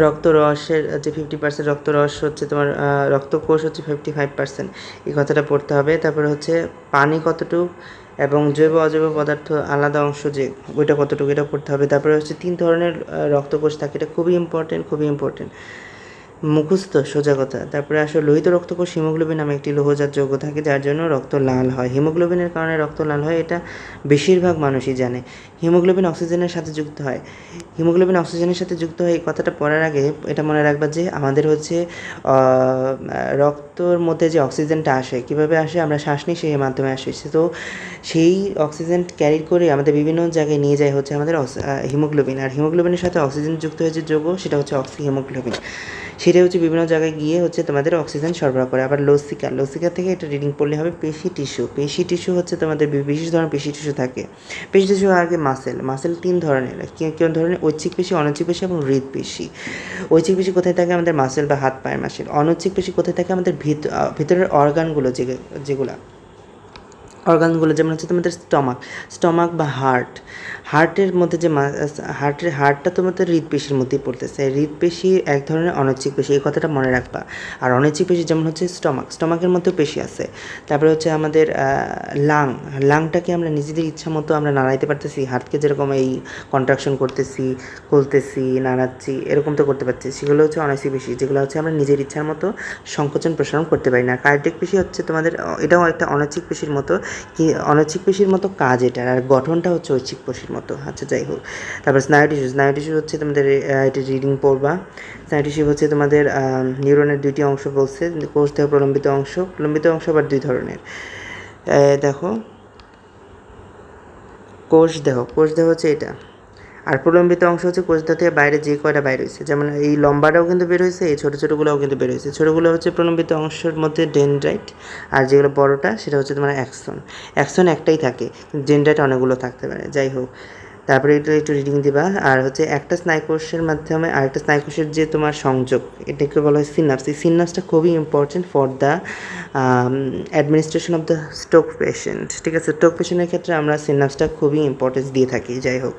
রক্তরসের যে 50% রক্তরস হচ্ছে তোমার, রক্তকোষ হচ্ছে 55%, এই কথাটা পড়তে হবে। তারপরে হচ্ছে পানি কতটুকু এবং জৈব অজৈব পদার্থ আলাদা অংশ যে ওইটা কতটুকু, এটা পড়তে হবে। তারপরে হচ্ছে 3 ধরনের রক্তকোষ থাকে, এটা খুবই ইম্পর্টেন্ট, মুখস্থ সোজা কথা। তারপরে আসলে লোহিত রক্তকোষ হিমোগ্লোবিন নামে একটি লৌহজাত যৌগ থাকে, যার জন্য রক্ত লাল হয়, হিমোগ্লোবিনের কারণে রক্ত লাল হয়, এটা বেশিরভাগ মানুষই জানে। হিমোগ্লোবিন অক্সিজেনের সাথে যুক্ত হয়, এই কথাটা পড়ার আগে এটা মনে রাখবা যে আমাদের হচ্ছে রক্তর মধ্যে যে অক্সিজেনটা আসে, কীভাবে আসে, আমরা শ্বাস নিই সেই মাধ্যমে আসে, তো সেই অক্সিজেন ক্যারি করে আমাদের বিভিন্ন জায়গায় নিয়ে যায় হচ্ছে আমাদের হিমোগ্লোবিন, আর হিমোগ্লোবিনের সাথে অক্সিজেন যুক্ত হয়ে যে যৌগ সেটা হচ্ছে অক্সিহিমোগ্লোবিন, সেটা হচ্ছে বিভিন্ন জায়গায় গিয়ে হচ্ছে তোমাদের অক্সিজেন সরবরাহ করে। আবার লসিকা থেকে এটা রিডিং পড়লে হবে পেশি টিস্যু হচ্ছে তোমাদের বিশেষ ধরনের পেশি টিস্যু থাকে। পেশি টিস্যু আগে মাসেল 3 ধরনের, কেউ ধরনের ঐচ্ছিক পেশি, অনৈচ্ছিক পেশি এবং হৃদপেশি। ঐচ্ছিক পেশি কোথায় থাকে, আমাদের মাসেল বা হাত পায়ের মাসেল। অনৈচ্ছিক পেশি কোথায় থাকে, আমাদের ভিতরের অর্গানগুলো যেগুলা অর্গানগুলো যেমন হচ্ছে তোমাদের স্টমাক বা হার্টের মধ্যে যে হার্টটা তোমাদের হৃদপেশির মধ্যেই পড়তেছে। হৃদপেশি এক ধরনের অনৈচ্ছিক পেশি, এই কথাটা মনে রাখবা। আর অনৈচ্ছিক পেশি যেমন হচ্ছে স্টমাকের মধ্যেও পেশি আছে। তারপরে হচ্ছে আমাদের লাংটাকে আমরা নিজেদের ইচ্ছা মতো আমরা নাড়াইতে পারতেছি, হার্টকে যেরকম এই কন্ট্রাকশন করতেছি, খুলতেছি, নাড়াচ্ছি, এরকম তো করতে পারছি। সেগুলো হচ্ছে অনৈচ্ছিক পেশি, যেগুলো হচ্ছে আমরা নিজের ইচ্ছার মতো সংকোচন প্রসারণ করতে পারি না। কার্ডিয়াক পেশি হচ্ছে তোমাদের, এটাও একটা অনৈচ্ছিক পেশির মতো, কি অনৈচ্ছিক পেশির মতো কাজ এটার, আর গঠনটা হচ্ছে ঐচ্ছিক পেশির মতো। আচ্ছা, যাই হোক। তারপর স্নায়ু টিস্যু হচ্ছে তোমাদের, এটা রিডিং পড়বা। স্নায়ু টিস্যু হচ্ছে তোমাদের নিউরনের দুইটি অংশ বলছে, কোষ দেহ প্রলম্বিত অংশ আবার দুই ধরনের। দেখো, কোষ দেহ হচ্ছে এটা, আর প্রলম্বিত অংশ হচ্ছে কোষ দেহ থেকে বাইরে যে কয়টা বাইর হয়েছে, যেমন এই লম্বাটাও কিন্তু বের হয়েছে, এই ছোটোগুলোও কিন্তু বের হয়েছে। ছোটোগুলো হচ্ছে প্রলম্বিত অংশের মধ্যে ডেনড্রাইট, আর যেগুলো বড়টা সেটা হচ্ছে তোমার অ্যাক্সন একটাই থাকে, ডেনড্রাইট অনেকগুলো থাকতে পারে। যাই হোক, তারপরে এটা একটু রিডিং দিবা। আর হচ্ছে একটা স্নায়ুকোষের মাধ্যমে আরেকটা স্নায়ুকোষের যে তোমার সংযোগ, এটাকে বলা হয় সিনাপস। এই সিনাপসটা খুবই important for the administration of the stroke patient. ঠিক আছে, স্ট্রোক পেশেন্টের ক্ষেত্রে আমরা সিনাপসটা খুবই ইম্পর্টেন্স দিয়ে থাকি। যাই হোক,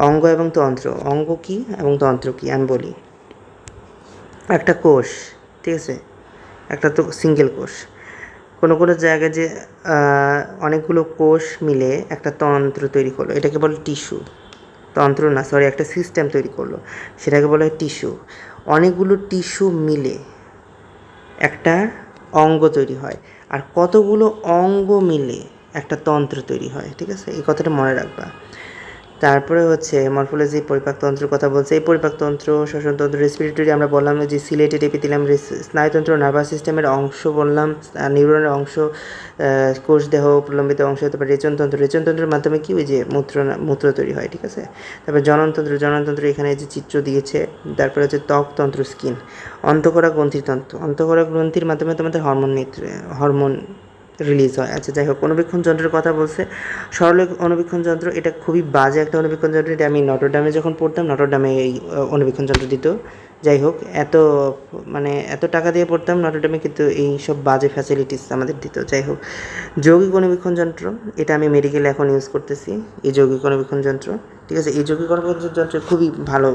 অঙ্গ এবং তন্ত্র, অঙ্গ কী এবং তন্ত্র কী আমি বলি। একটা কোষ, ঠিক আছে, একটা তো সিঙ্গেল কোষ, কোনো জায়গায় যে অনেকগুলো কোষ মিলে একটা তন্ত্র তৈরি করলো, এটাকে বলে টিস্যু। একটা সিস্টেম তৈরি করলো, সেটাকে বলা হয় টিস্যু। অনেকগুলো টিস্যু মিলে একটা অঙ্গ তৈরি হয়, আর কতগুলো অঙ্গ মিলে একটা তন্ত্র তৈরি হয়। ঠিক আছে, এই কথাটা মনে রাখবা। তারপরে হচ্ছে মরফোলজি, পরিপাকতন্ত্রের কথা বলছে। এই পরিপাকতন্ত্র, শ্বসনতন্ত্র, রেসপিরেটরি আমরা বললাম যে সিলেটেড এপিথেলিয়াম, স্নায়ুতন্ত্র, নার্ভাস সিস্টেমের অংশ বললাম, নিউরনের অংশ, কোষ দেহ প্রলম্বিত অংশ হতে পারে। রেচনতন্ত্রের মাধ্যমে কি ওই যে মূত্র তৈরি হয়। ঠিক আছে, তারপরে জননতন্ত্র এখানে যে চিত্র দিয়েছে। তারপরে হচ্ছে ত্বকতন্ত্র, স্কিন। অন্তঃকরা গ্রন্থির মাধ্যমে তোমাদের হরমোন রিলিজ হয়। আচ্ছা, যাই হোক, অনুবীক্ষণ যন্ত্রের কথা বলছে। সরল অনুবীক্ষণ যন্ত্র, এটা খুবই বাজে একটা অনুবীক্ষণ যন্ত্র। এটা আমি নটরডামে যখন পড়তাম, নটরডামে এই অনুবীক্ষণ যন্ত্র দিত। যাই হোক, এত টাকা দিয়ে পড়তাম নটরডামে, কিন্তু এই সব বাজে ফ্যাসিলিটিস আমাদের দিত। যাই হোক, যৌগিক অনুবীক্ষণ যন্ত্র, এটা আমি মেডিকেলে এখন ইউজ করতেছি, এই যৌগিক অনুবীক্ষণ যন্ত্র। ঠিক আছে, এই যৌগিক অনুবীক্ষণ যন্ত্রে খুবই ভালো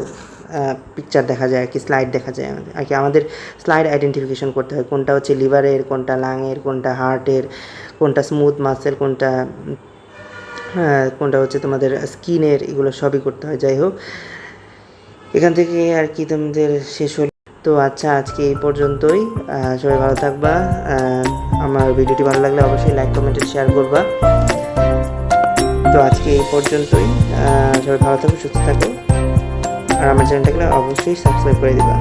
পিকচার দেখা যায়, কি স্লাইড দেখা যায় আর কি। আমাদের স্লাইড আইডেন্টিফিকেশন করতে হয়, কোনটা হচ্ছে লিভারের, কোনটা লাংয়ের, কোনটা হার্টের, কোনটা স্মুথ মাসেল, কোনটা হচ্ছে তোমাদের স্কিনের, এগুলো সবই করতে হয়। যাই হোক, এখান থেকে আর কি তোমাদের শেষ হল। তো আচ্ছা, আজকে এই পর্যন্তই। সবাই ভালো থাকবা। আমার ভিডিওটি ভালো লাগলে অবশ্যই লাইক, কমেন্ট, শেয়ার করবা। তো আজকে এই পর্যন্তই। সবাই ভালো থাকো, সুস্থ থাকো, আর আমার চ্যানেলটাকে অবশ্যই সাবস্ক্রাইব করে দিবা।